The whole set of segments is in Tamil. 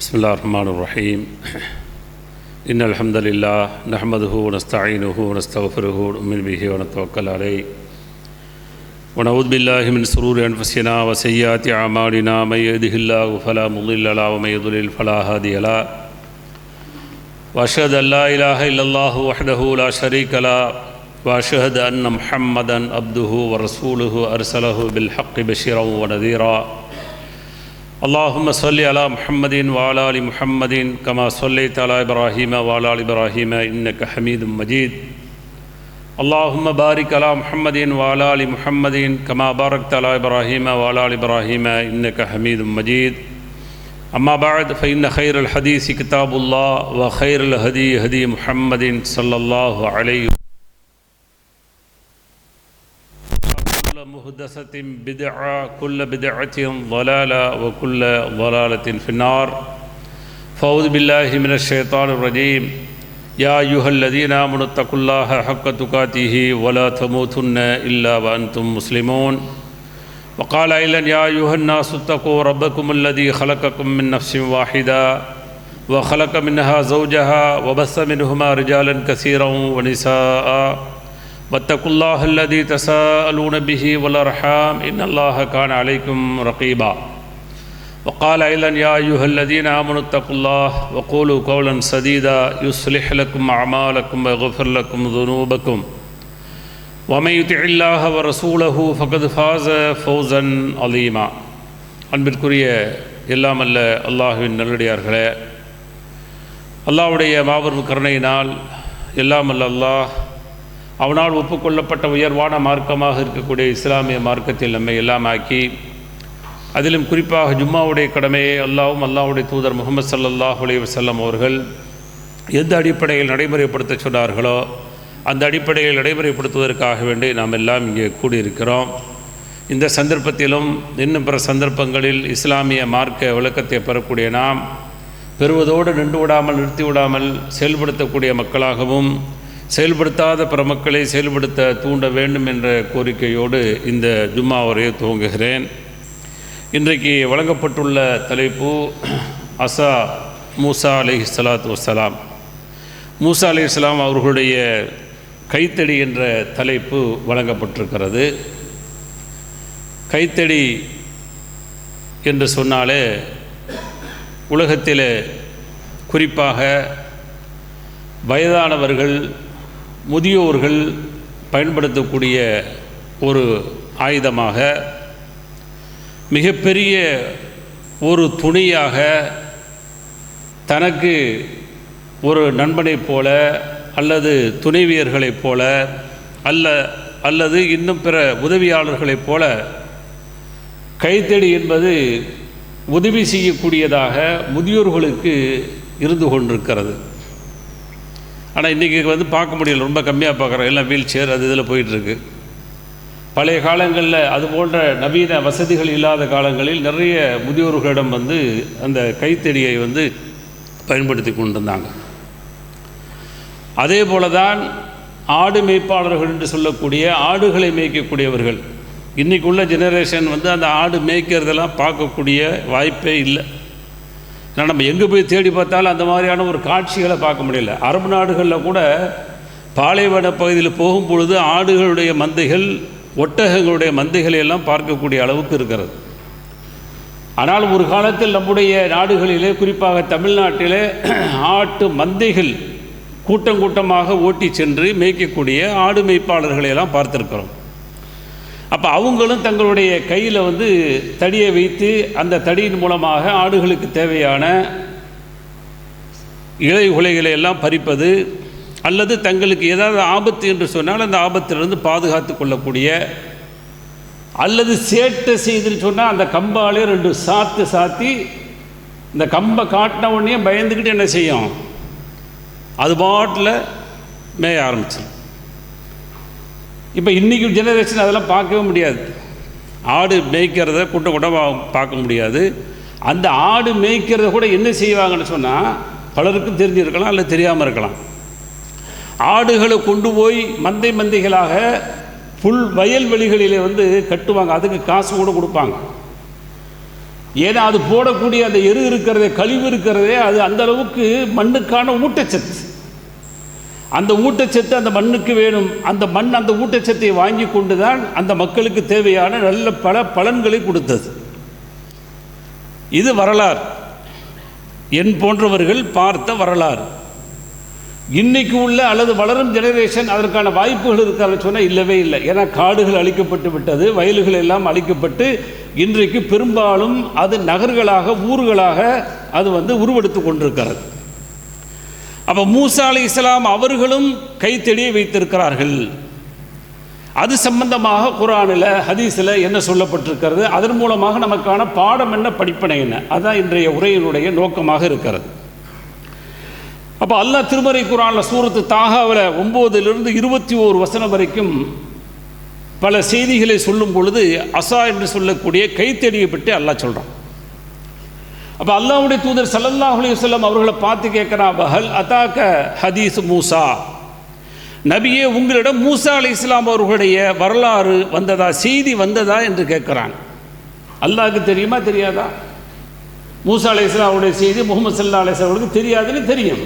बिस्मिल्लाहिर्रहमानिर्रहीम इन्नल हम्दुलिल्लाह नहमदुहु व नस्तईनुहु व नस्तगफिरुहु व नु'मिनु बिही व नतवक्कलु अलैहि व नऊज़ु बिल्लाहि मिन शुरूरि अनफुसिना व सय्यिआति अअमालिना मन यहदिहिल्लाहु फला मुज़िल्ल लहु व मन युज़लिल फला हादिय लहु व अशहदु अन ला इलाहा इल्लल्लाहु वहदहु ला शरीक लहु व अशहदु अन्न मुहम्मदन अब्दुहु व रसूलुहु अरसलहु बिल हक़्क़ि बशीरन व नज़ीरा अल्लाहुम्मा सल्लि अला मुहम्मदिन व अला आलि मुहम्मदिन कमा सल्लैता अला इब्राहीम व अला आलि इब्राहीम इन्नका हमीदुम मजीद अल्लाहुम्मा बारिक अला मुहम्मदिन व अला आलि मुहम्मदिन कमा बारकता अला इब्राहीम व अला आलि इब्राहीम इन्नका हमीदुम मजीद अम्मा बअद फ़इन्न खैरल हदीस किताबुल्लाह व खैरल हदी हदी मुहम्मदिन सल्लल्लाहु अलैहि मुहदसतिन बिदअ कुल्ल बिदअतिन ज़लाला व कुल्ल ज़लालतिन फ़िन्नार फ़अऊज़ु बिल्लाहि मिनश शैतानिर रजीम या अय्युहल्लज़ीना आमनु तक़ुल्लाह हक़्क़ तुक़ातिहि व ला तमूतुन्न इल्ला व अंतुम मुस्लिमून व क़ाल अय्ज़न या अय्युहन्नासु इत्तक़ू रब्बकुमुल्लज़ी ख़लक़कुम मिन नफ़्सिन वाहिदा व ख़लक़ मिनहा ज़ौजहा व बस्स मिनहुमा रिजालन कसीरन व निसाअ वत्तकुल्लाहल्लज़ी तसाअलून बिही वल अर्हाम इन्नल्लाह कान अलैकुम रक़ीबा वक़ाल अय्ज़न या अय्युहल्लज़ीना आमनु इत्तक़ुल्लाह वक़ूलू क़ौलन सदीदा युस्लिह लकुम अअमालकुम व यग़फ़िर लकुम ज़ुनूबकुम वमन युतिइल्लाह व रसूलहु फ़क़द फ़ाज़ फ़ौज़न अज़ीमा அன்பிற்குரிய எல்லாம் அல்ல அல்லாஹ்வின் நல்லடியார்களே, அல்லாஹ்வுடைய மாபெரும் கருணையினால் எல்லாம் அல்ல அல்லாஹ் அவனால் ஒப்புக்கொள்ளப்பட்ட உயர்வான மார்க்கமாக இருக்கக்கூடிய இஸ்லாமிய மார்க்கத்தில் நம்மை எல்லாம் ஆக்கி, அதிலும் குறிப்பாக ஜும்மாவுடைய கடமையை அல்லாஹ்வுடைய தூதர் முஹம்மது ஸல்லல்லாஹு அலைஹி வஸல்லம் அவர்கள் எந்த அடிப்படையில் நடைமுறைப்படுத்த சொன்னார்களோ அந்த அடிப்படையில் நடைமுறைப்படுத்துவதற்காக வேண்டி நாம் எல்லாம் இங்கே கூடியிருக்கிறோம். இந்த சந்தர்ப்பத்திலும் இன்னும் பிற சந்தர்ப்பங்களில் இஸ்லாமிய மார்க்க விளக்கத்தை பெறக்கூடிய நாம் பெறுவதோடு நின்று விடாமல் நிறுத்தி விடாமல் செயல்படுத்தக்கூடிய மக்களாகவும் செயல்படுத்தாத பிற மக்களை செயல்படுத்த தூண்ட வேண்டும் என்ற கோரிக்கையோடு இந்த ஜும்மா உரையை துவங்குகிறேன். இன்றைக்கு வழங்கப்பட்டுள்ள தலைப்பு அஸா மூசா அலைஹிஸ்ஸலாத்து வஸ்ஸலாம். மூசா அலைஹிஸ்ஸலாம் அவர்களுடைய கைத்தடி என்ற தலைப்பு வழங்கப்பட்டிருக்கிறது. கைத்தடி என்று சொன்னாலே உலகத்தில் குறிப்பாக வயதானவர்கள் முதியோர்கள் பயன்படுத்தக்கூடிய ஒரு ஆயுதமாக, மிகப்பெரிய ஒரு துணியாக, தனக்கு ஒரு நண்பனைப் போல அல்லது துணைவியர்களைப் போல அல்லது இன்னும் பிற உதவியாளர்களைப் போல கைத்தடி என்பது உதவி செய்யக்கூடியதாக முதியோர்களுக்கு இருந்து கொண்டிருக்கிறது. ஆனால் இன்றைக்கி பார்க்க முடியல, ரொம்ப கம்மியாக பார்க்குறோம். எல்லாம் வீல் சேர் அது இதில் போயிட்டுருக்கு. பழைய காலங்களில் அது போன்ற நவீன வசதிகள் இல்லாத காலங்களில் நிறைய முதியோர்களிடம் அந்த கைத்தடியை பயன்படுத்தி கொண்டிருந்தாங்க. அதே போல தான் ஆடு மேய்ப்பாளர்கள் என்று சொல்லக்கூடிய ஆடுகளை மேய்க்கக்கூடியவர்கள். இன்றைக்கி உள்ள ஜெனரேஷன் அந்த ஆடு மேய்க்கிறதெல்லாம் பார்க்கக்கூடிய வாய்ப்பே இல்லை. ஏன்னா நம்ம எங்கே போய் தேடி பார்த்தாலும் அந்த மாதிரியான ஒரு காட்சிகளை பார்க்க முடியல. அரபு நாடுகளில் கூட பாலைவன பகுதியில் போகும்பொழுது ஆடுகளுடைய மந்தைகள், ஒட்டகங்களுடைய மந்தைகளை எல்லாம் பார்க்கக்கூடிய அளவுக்கு இருக்கிறது. ஆனால் ஒரு காலத்தில் நம்முடைய நாடுகளிலே, குறிப்பாக தமிழ்நாட்டிலே, ஆட்டு மந்தைகள் கூட்டம் கூட்டமாக ஓட்டி சென்று மேய்க்கக்கூடிய ஆடு மேய்ப்பாளர்களையெல்லாம் பார்த்துருக்கிறோம். அப்போ அவங்களும் தங்களுடைய கையில் தடியை வைத்து அந்த தடியின் மூலமாக ஆடுகளுக்கு தேவையான இலை உலைகளை எல்லாம் பறிப்பது, அல்லது தங்களுக்கு ஏதாவது ஆபத்து என்று சொன்னால் அந்த ஆபத்திலிருந்து பாதுகாத்து கொள்ளக்கூடிய, அல்லது சேட்டை செய்துன்னு சொன்னால் அந்த கம்பாலே 2 சாத்தி இந்த கம்பை காட்டின உடனே பயந்துக்கிட்டு என்ன செய்யும், அது பாட்டில் மேய ஆரம்பிச்சிடும். இப்போ இன்றைக்கி ஜெனரேஷன் அதெல்லாம் பார்க்கவே முடியாது. ஆடு மேய்க்கிறத கூட்டமாக பார்க்க முடியாது. அந்த ஆடு மேய்க்கிறத கூட என்ன செய்வாங்கன்னு சொன்னால், பலருக்கும் தெரிஞ்சிருக்கலாம் அல்லது தெரியாமல் இருக்கலாம். ஆடுகளை கொண்டு போய் மந்தைகளாக வயல்வெளிகளிலே கட்டுவாங்க. அதுக்கு காசு கூட கொடுப்பாங்க. ஏன்னா அது போடக்கூடிய அந்த எரு இருக்கிறதே, கழிவு இருக்கிறதே, அது அந்த அளவுக்கு மண்ணுக்கான ஊட்டச்சத்து. அந்த ஊட்டச்சத்து அந்த மண்ணுக்கு வேணும். அந்த மண் அந்த ஊட்டச்சத்தை வாங்கி கொண்டு தான் அந்த மக்களுக்கு தேவையான நல்ல பல பலன்களை கொடுத்தது. இது வரலாறு, என் போன்றவர்கள் பார்த்த வரலாறு. இன்னைக்கு உள்ள அல்லது வளரும் ஜெனரேஷன் அதற்கான வாய்ப்புகள் இருக்கான்னு சொன்னால் இல்லவே இல்லை. ஏன்னா காடுகள் அழிக்கப்பட்டு விட்டது, வயல்கள் எல்லாம் அழிக்கப்பட்டு இன்றைக்கு பெரும்பாலும் அது நகர்களாக, ஊர்களாக அது உருவெடுத்து கொண்டிருக்கிறது. அப்போ மூசா அலைஹிஸ்ஸலாம் அவர்களும் கைத்தடியை வைத்திருக்கிறார்கள். அது சம்பந்தமாக குர்ஆனில், ஹதீஸில் என்ன சொல்லப்பட்டிருக்கிறது, அதன் மூலமாக நமக்கான பாடம் என்ன, படிப்பனை என்ன, அதுதான் இன்றைய உரையினுடைய நோக்கமாக இருக்கிறது. அப்போ அல்லாஹ் திருமறை குர்ஆனில் சூரத்து தாகாவில் 9 to 21 வசனம் வரைக்கும் பல செய்திகளை சொல்லும் பொழுது அசா என்று சொல்லக்கூடிய கைத்தடியை பற்றி அல்லாஹ் சொல்கிறான். அப்போ அல்லாஹ்வுடைய தூதர் ஸல்லல்லாஹு அலைஹி வஸல்லம் அவர்களை பார்த்து கேட்குறான், பஹல் அதாக்க ஹதீஸ் மூசா, நபியே உங்களிடம் மூசா அலைஹிஸ்ஸலாம் அவர்களுடைய வரலாறு வந்ததா, செய்தி வந்ததா என்று கேட்குறான். அல்லாஹ்வுக்கு தெரியுமா தெரியாதா? மூசா அலைஹிஸ்ஸலாம் அவருடைய செய்தி முஹம்மது ஸல்லல்லாஹு அலைஹி வஸல்லம் அவர்களுக்கு தெரியாதுன்னு தெரியும்.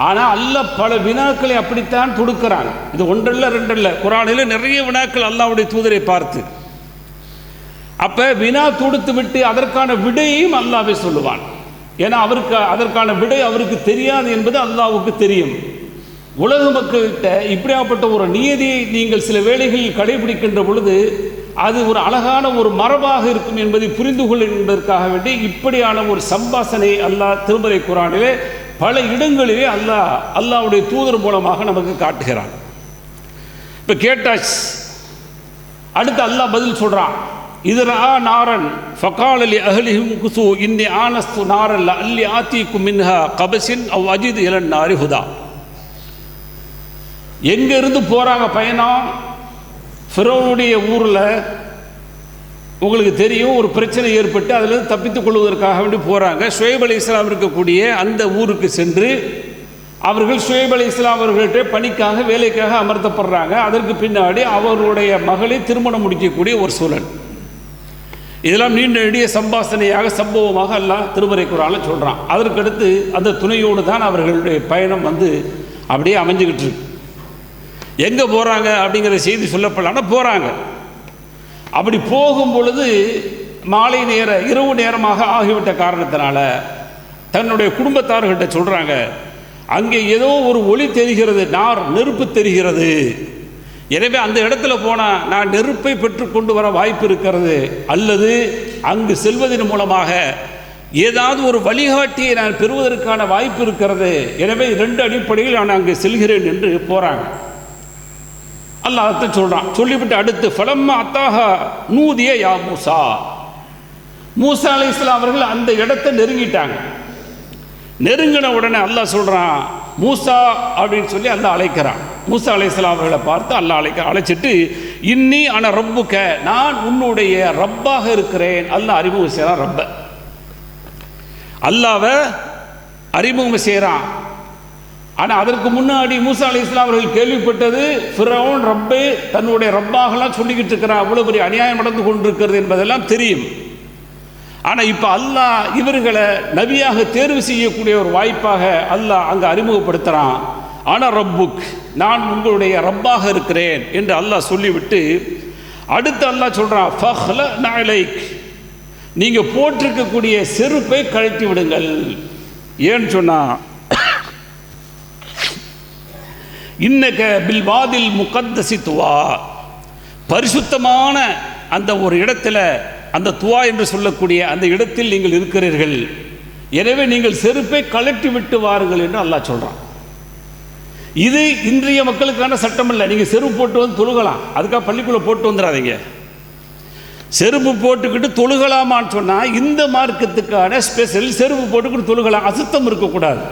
ஆனால் அல்லாஹ் பல வினாக்களை அப்படித்தான் தொடுக்கிறான். இது ஒன்றல்ல ரெண்டல்ல, குர்ஆனில் நிறைய வினாக்கள் அல்லாஹ்வுடைய தூதரை பார்த்து. அப்போ வினா தொடுத்து விட்டு அதற்கான விடையையும் அல்லாஹ்வே சொல்லுவான். ஏன்னா அவருக்கு அதற்கான விடை அவருக்கு தெரியாது என்பது அல்லாஹ்வுக்கு தெரியும். உலக மக்கள்கிட்ட இப்படியாப்பட்ட ஒரு நியதியை நீங்கள் சில வேளைகளில் கடைபிடிக்கின்ற பொழுது அது ஒரு அழகான ஒரு மரபாக இருக்கும் என்பதை புரிந்து கொள்ள என்பதற்காக வேண்டி இப்படியான ஒரு சம்பாசனை அல்லாஹ் திருமறை குர்ஆனிலே பல இடங்களிலே அல்லாஹ்வுடைய தூதர் மூலமாக நமக்கு காட்டுகிறான். இப்போ கேட்டாச்சு, அடுத்து அல்லாஹ் பதில் சொல்கிறான். இது ரா நாரன் ஃபகால லி அஹ்லிஹிம் குசு இன்னி ஆனஸ்து நாரன் லஅல்லி ஆதீக்கும் மின்ஹா கபஸின் அவ் அஜிது இலன் நாரி ஹுதா. எங்கேருந்து போகிறாங்க பயணம்? ஃபிரௌனுடைய ஊரில் உங்களுக்கு தெரியும், ஒரு பிரச்சனை ஏற்பட்டு அதிலிருந்து தப்பித்துக் கொள்வதற்காக வேண்டி போகிறாங்க. ஷுவைப் அலைஹிஸ்ஸலாம் இருக்கக்கூடிய அந்த ஊருக்கு சென்று அவர்கள் ஷுவைப் அலைஹிஸ்ஸலாம் அவர்கள்ட்ட பணிக்காக, வேலைக்காக அமர்த்தப்படுறாங்க. அதற்கு பின்னாடி அவர்களுடைய மகளை திருமணம் முடிக்கக்கூடிய ஒரு சூழல். இதெல்லாம் நீண்ட நெடிய சம்பாசனையாக, சம்பவமாக அல்லாஹ் திருமறை குர்ஆனில் சொல்கிறான். அதற்கடுத்து அந்த துணையோடு தான் அவர்களுடைய பயணம் அப்படியே அமைஞ்சுக்கிட்டு இருக்கு. எங்கே போகிறாங்க அப்படிங்கிற செய்தி சொல்லப்படலான்னா போகிறாங்க. அப்படி போகும் பொழுது மாலை நேர, இரவு நேரமாக ஆகிவிட்ட காரணத்தினால தன்னுடைய குடும்பத்தார்கிட்ட சொல்கிறாங்க, அங்கே ஏதோ ஒரு ஒளி தெரிகிறது, நெருப்பு தெரிகிறது. எனவே அந்த இடத்துல போனால் நான் நெருப்பை பெற்று கொண்டு வர வாய்ப்பு இருக்கிறது, அல்லது அங்கு செல்வதன் மூலமாக ஏதாவது ஒரு வழிகாட்டியை நான் பெறுவதற்கான வாய்ப்பு இருக்கிறது. எனவே 2 அடிப்படையில் நான் அங்கே செல்கிறேன் என்று போகிறாங்க. அல்லாஹ் அதை சொல்கிறான். சொல்லிவிட்டு அடுத்து ஃபலம்மா அத்தாஹா நூதிய யா மூசா, மூசா அலைஹிஸ்ஸலாம் அவர்கள் அந்த இடத்தை நெருங்கிட்டாங்க. நெருங்கின உடனே அல்லாஹ் சொல்கிறான், மூசா அப்படின்னு சொல்லி அல்லாஹ் அழைக்கிறான். மூசா அலைஹிஸ்ஸலாம் அவர்களை பார்த்து அல்லாஹ் அழைச்சிட்டு இன்னி அன ரப்புக்க, நான் உன்னுடைய ரப்பாக இருக்கிறேன். அல்லாஹ் அறிமுகம் செய்கிறான். ரப்ப அல்லாஹ்வை அறிமுகம் செய்கிறான். ஆனால் அதற்கு முன்னாடி மூசா அலைஹிஸ்ஸலாம் அவர்கள் கேள்விப்பட்டது ஃபிரௌன் ரப்பே தன்னுடைய ரப்பாகலாம் சொல்லிக்கிட்டு இருக்கிறான், அவ்வளோ பெரிய அநியாயம் நடந்து கொண்டிருக்கிறது என்பதெல்லாம் தெரியும். ஆனால் இப்போ அல்லாஹ் இவர்களை நபியாக தேர்வு செய்யக்கூடிய ஒரு வாய்ப்பாக அல்லாஹ் அங்கே அறிமுகப்படுத்துகிறான். ஆனால் ரப்புக், நான் உங்களுடைய ரப்பாக இருக்கிறேன் என்று அல்லாஹ் சொல்லிவிட்டு அடுத்து அல்லாஹ் சொல்கிறான், ஃபஹ்ல நலைக், நீங்கள் போட்டிருக்கக்கூடிய செருப்பை கழட்டி விடுங்கள். ஏன்னு சொன்னால் இன்னக பில் வாதில் முகத்தசி துவா, பரிசுத்தமான அந்த ஒரு இடத்துல, அந்த துவா என்று சொல்லக்கூடிய அந்த இடத்தில் நீங்கள் இருக்கிறீர்கள். எனவே நீங்கள் செருப்பை கழட்டி விட்டு வாருங்கள் என்று அல்லாஹ் சொல்கிறான். இது இன்றைய மக்களுக்கான சட்டம் இல்லை. நீங்கள் செருப்பு போட்டு தொழுகலாம், அதுக்காக பள்ளிக்குள்ளே போட்டு வந்துடாதீங்க. செருப்பு போட்டுக்கிட்டு தொழுகலாமான்னு சொன்னால் இந்த மார்க்கத்துக்கான ஸ்பெஷல் செருப்பு போட்டுக்கிட்டு தொழுகலாம், அசுத்தம் இருக்கக்கூடாது.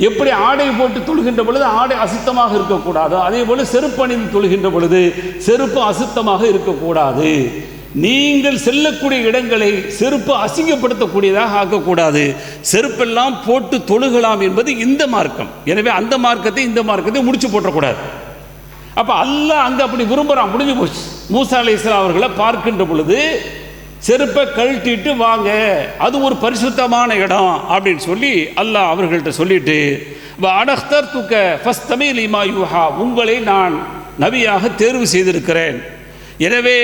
எப்படி ஆடை போட்டு தொழுகின்ற பொழுது ஆடை அசுத்தமாக இருக்கக்கூடாது, அதே போல செருப்பு அணிந்து தொழுகின்ற பொழுது செருப்பு அசுத்தமாக இருக்கக்கூடாது. நீங்கள் செல்லக்கூடிய இடங்களை செருப்பு அசிங்கப்படுத்தக்கூடியதாக ஆக்கக்கூடாது. செருப்பெல்லாம் போட்டு தொழுகலாம் என்பது இந்த மார்க்கம். எனவே அந்த மார்க்கத்தை இந்த மார்க்கத்தை முடிச்சு போட்டக்கூடாது. அப்போ அல்லாஹ் அங்கே அப்படி விரும்புகிறான். முடிஞ்சு போச்சு. மூசா அலைஹிஸ்ஸலாம் அவர்களை பார்க்கின்ற பொழுது செருப்பை கழட்டிட்டு வாங்க, அது ஒரு பரிசுத்தமான இடம் அப்படின்னு சொல்லி அல்லாஹ் அவர்கள்ட்ட சொல்லிட்டு, அனஹ்தர் துக்க ஃபஸ்தமி லிமா யூஹா, உங்களை நான் நபியாக தேர்வு செய்திருக்கிறேன், எனவே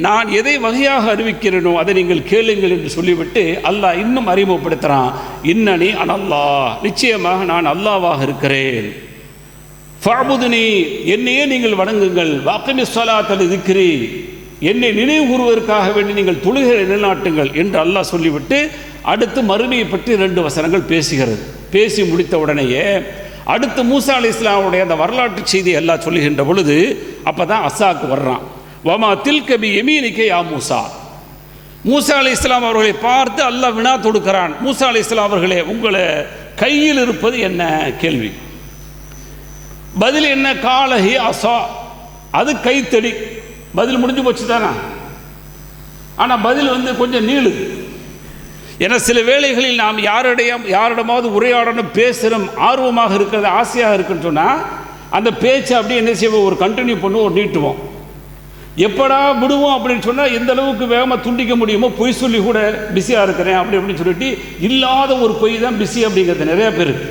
நான் எதை வகையாக அறிவிக்கிறேனோ அதை நீங்கள் கேளுங்கள் என்று சொல்லிவிட்டு அல்லாஹ் இன்னும் அறிமுகப்படுத்துகிறான். இன்னனி அனல்லாஹ், நிச்சயமாக நான் அல்லாவாக இருக்கிறேன். ஃபஅபுதுனி, என்னையே நீங்கள் வணங்குங்கள். வாக்கிமிஸ் ஸலாத்த லிக்ரி, என்னை நினைவு கூறுவதற்காக வேண்டி நீங்கள் தொழுகை நிலைநாட்டுங்கள் என்று அல்லாஹ் சொல்லிவிட்டு அடுத்து மறுமையை பற்றி 2 வசனங்கள் பேசுகிறது. பேசி முடித்த உடனேயே அடுத்து மூசா அலைஹிஸ்ஸலாமுடைய அந்த வரலாற்று செய்தி அல்லாஹ் சொல்லுகின்ற பொழுது அப்போ தான் அஸ்ஸாக்கு வர்றான். வமா தில்க பி யமீனிக யா மூசா, மூசா அலைஹிஸ்ஸலாம் அவர்களை பார்த்து அல்லாஹ் வினா தொடுக்கிறான். மூசா அலைஹிஸ்ஸலாம் அவர்களே, உங்களை கையில் இருப்பது என்ன கேள்வி. பதில் என்ன? காலஹி அசா, அது கைத்தடி. பதில் முடிஞ்சு போச்சு தானே. ஆனால் பதில் கொஞ்சம் நீளுது. ஏன்னா சில வேளைகளில் நாம் யாரிடமாவது உரையாடணும், பேசுகிறோம், ஆர்வமாக இருக்கிறது, ஆசையாக இருக்குன்னு சொன்னால் அந்த பேச்சை அப்படியே என்ன செய்வோம், ஒரு கண்டினியூ பண்ணுவோம், ஒரு நீட்டுவோம். எப்படா விடுவோம் அப்படின்னு சொன்னால் எந்த அளவுக்கு வேகமாக துண்டிக்க முடியுமோ, பொய் சொல்லி கூட பிஸியாக இருக்கிறேன் அப்படின்னு சொல்லிட்டு இல்லாத ஒரு பொய் தான் பிஸி அப்படிங்கிறது நிறைய பேருக்கு.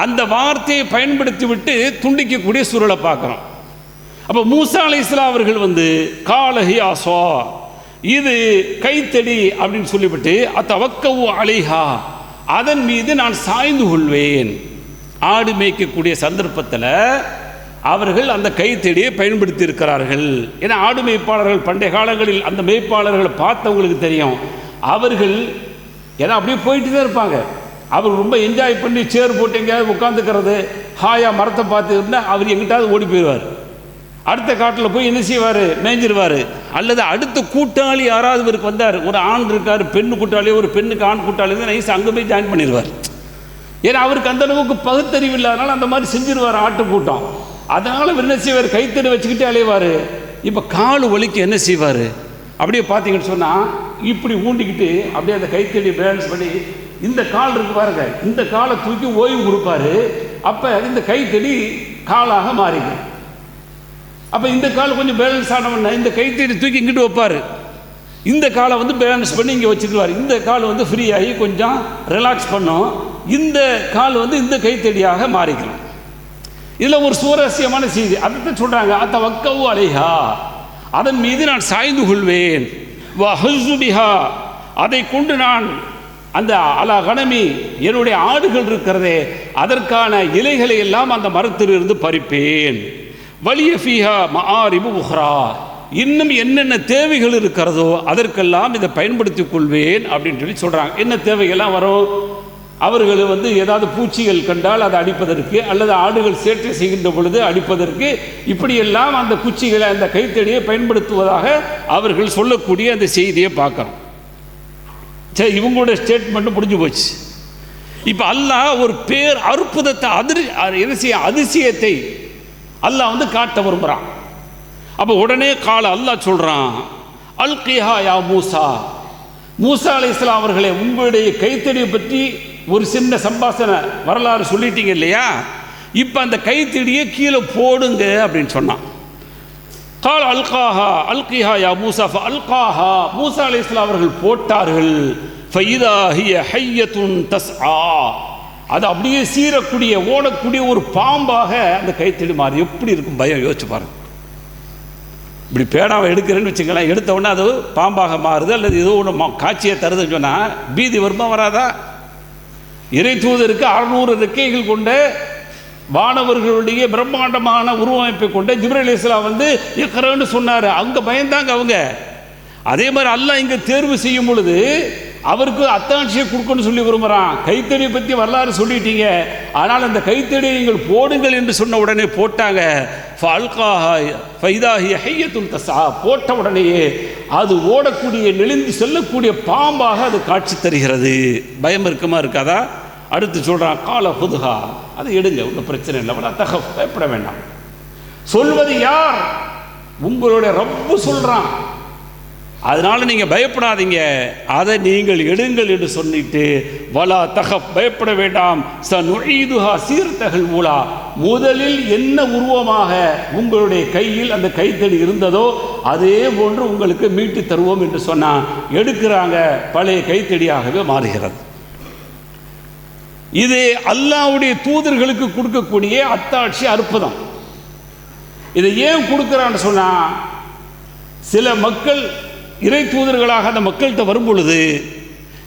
அந்த வார்த்தையை பயன்படுத்தி விட்டு துண்டிக்கக்கூடிய சூழலை பார்க்குறோம். அப்போ மூசா அலைஹிஸ்ஸலாம் அவர்கள் காலஹி ஆசா, இது கைத்தடி அப்படின்னு சொல்லிவிட்டு அத்தவக்கவு அலைஹா, அதன் மீது நான் சாய்ந்து கொள்வேன். ஆடு மேய்க்கக்கூடிய சந்தர்ப்பத்தில் அவர்கள் அந்த கைத்தடியை பயன்படுத்தி இருக்கிறார்கள். ஏன்னா ஆடு மேய்ப்பாளர்கள் பண்டைய காலங்களில் அந்த மேய்ப்பாளர்களை பார்த்தவங்களுக்கு தெரியும். அவர்கள் ஏன்னா அப்படியே போயிட்டு தான் இருப்பாங்க. அவர் ரொம்ப என்ஜாய் பண்ணி சேர் போட்டு எங்கேயாவது உட்காந்துக்கிறது, ஹாயா மரத்தை பார்த்து இருந்தால் அவர் எங்கிட்டாவது ஓடி போயிடுவார். அடுத்த காட்டில் போய் என்ன செய்வார், மேய்ஞ்சிருவார். அல்லது அடுத்த கூட்டாளி யாராவது இவருக்கு வந்தார், ஒரு ஆண் இருக்கார், பெண்ணு கூட்டாளி, ஒரு பெண்ணுக்கு ஆண் கூட்டாளி வந்து நைஸ் அங்கே போய் ஜாயின் பண்ணிடுவார். ஏன்னா அவருக்கு அந்த அளவுக்கு பகுத்தறிவு இல்லாதனால அந்த மாதிரி செஞ்சிருவார் ஆட்டு கூட்டம். அதனால் என்ன செய்வார், கைத்தடி வச்சுக்கிட்டே அலைவார். இப்போ கால் வலிக்கு என்ன செய்வார், அப்படியே பார்த்தீங்கன்னு சொன்னால் இப்படி ஊண்டிக்கிட்டு அப்படியே அந்த கைத்தடி பேலன்ஸ் பண்ணி இந்த கால் இருக்கு பாருங்க, இந்த காலை தூக்கி ஓய்வு கொடுப்பாரு. அப்போ இந்த கைத்தடி காலாக மாறிடும். அப்போ இந்த கால் கொஞ்சம் பேலன்ஸ் ஆனவன இந்த கைத்தடி தூக்கி இங்கிட்டு வைப்பார். இந்த காலை பேலன்ஸ் பண்ணி இங்கே வச்சுக்குவார். இந்த கால் ஃப்ரீ ஆகி கொஞ்சம் ரிலாக்ஸ் பண்ணும். இந்த கால் இந்த கைத்தடியாக மாறிக்கலாம். இதில் ஒரு சுவாரஸ்யமான செய்தி அதைத்தான் சொல்கிறாங்க. அத்த வக்கவு அலைஹா, அதன் மீது நான் சாய்ந்து கொள்வேன். வஹுசுபிஹா, அதை கொண்டு நான் அந்த அலா கணமி, என்னுடைய ஆடுகள் இருக்கிறதே அதற்கான இலைகளை எல்லாம் அந்த மரத்திலிருந்து பறிப்பேன். வலிய ஃபீஹா மஆரிபு உஹ்ரா, இன்னும் என்னென்ன தேவைகள் இருக்கிறதோ அதற்கெல்லாம் இதை பயன்படுத்திக் கொள்வேன் அப்படின்னு சொல்லி சொல்கிறாங்க. என்ன தேவைகள்லாம் வரும், அவர்கள் ஏதாவது பூச்சிகள் கண்டால் அதை அடிப்பதற்கு, அல்லது ஆடுகள் சேட்டை செய்கின்ற பொழுது அடிப்பதற்கு, இப்படியெல்லாம் அந்த குச்சிகளை அந்த கைத்தடியை பயன்படுத்துவதாக அவர்கள் சொல்லக்கூடிய அந்த செய்தியை பார்க்குறோம். சரி, இவங்களோட ஸ்டேட்மெண்ட்டு முடிஞ்சு போச்சு. இப்போ அல்லாஹ் ஒரு பேர் அற்புதத்தை அதிசயத்தை அல்லாஹ் காட்ட விரும்புகிறான். அப்போ உடனே அல்லாஹ் சொல்கிறான், அல்கிஹா யா மூசா, மூசா அலைஹிஸ்ஸலாம் அவர்களே, உங்களுடைய கைத்தடியை பற்றி ஒரு சின்ன சம்பாஷணை வரலாறு சொல்லிட்டீங்க இல்லையா, இப்போ அந்த கைத்தடியை கீழே போடுங்க அப்படின்னு சொன்னான். கால் அல்காஹா அல்கிஹா யா மூசா அல்காஹா, மூசா அலைஹிஸ்ஸலாம் அவர்கள் போட்டார்கள். ஃபைதா ஹிய ஹய்யத்துன் தஸ்ஆ, அது அப்படியே சீரக்கூடிய ஓடக்கூடிய ஒரு பாம்பாக அந்த கைத்தடி மாறி. எப்படி இருக்கும் பயம், யோசிச்சு பாருங்க. இப்படி பேடாவை எடுக்கிறேன்னு வச்சுக்கலாம், எடுத்த உடனே அது பாம்பாக மாறுது, அல்லது ஏதோ ஒன்று காட்சியை தருதுன்னு சொன்னால் பீதி வருமா வராதா? இறை தூதருக்கு 600 ரெக்கைகள் கொண்ட வானவர்களுடைய பிரம்மாண்டமான உருவமைப்பை கொண்ட ஜிப்ரீல் அலைஹிஸ்ஸலாம் இக்ரான்னு சொன்னார். அங்கே பயந்தாங்க அவங்க. அதே மாதிரி அல்லாஹ் இங்கே தேர்வு செய்யும் பொழுது அவருக்கு அத்தாட்சியை கொடுக்கணும்னு சொல்லி விரும்புகிறான். கைத்தடியை பற்றி வரலாறு சொல்லிட்டீங்க, ஆனால் அந்த கைத்தடியை நீங்கள் போடுங்கள் என்று சொன்ன உடனே போட்டாங்க. போட்ட உடனேயே அது ஓடக்கூடிய நெளிந்து செல்லக்கூடிய பாம்பாக அது காட்சி தருகிறது. பயம் இருக்குமா இருக்காதா? அடுத்து சொல்கிறான், கால புதுகா, அதை எடுங்க, ஒன்றும் பிரச்சனை இல்லை, பயப்பட வேண்டாம். சொல்வது யார்? உங்களுடைய ரப்பு சொல்கிறான். அதனால் நீங்கள் பயப்படாதீங்க, அதை நீங்கள் எடுங்கள் என்று சொல்லிட்டு வலா தகப், பயப்பட வேண்டாம், சனுஈதுஹா சீர்தகல் ஊலா, முதலில் என்ன உருவமாக உங்களுடைய கையில் அந்த கைத்தடி இருந்ததோ அதே போன்று உங்களுக்கு மீட்டு தருவோம் என்று சொன்னால் எடுக்கிறாங்க, பழைய கைத்தடியாகவே மாறுகிறது. இது அல்லாஹ்வுடைய தூதர்களுக்கு கொடுக்கக்கூடிய அத்தாட்சி, அற்புதம். இதை ஏன் கொடுக்குறான்னு சொன்னால், சில மக்கள் இறை தூதர்களாக அந்த மக்கள்கிட்ட வரும் பொழுது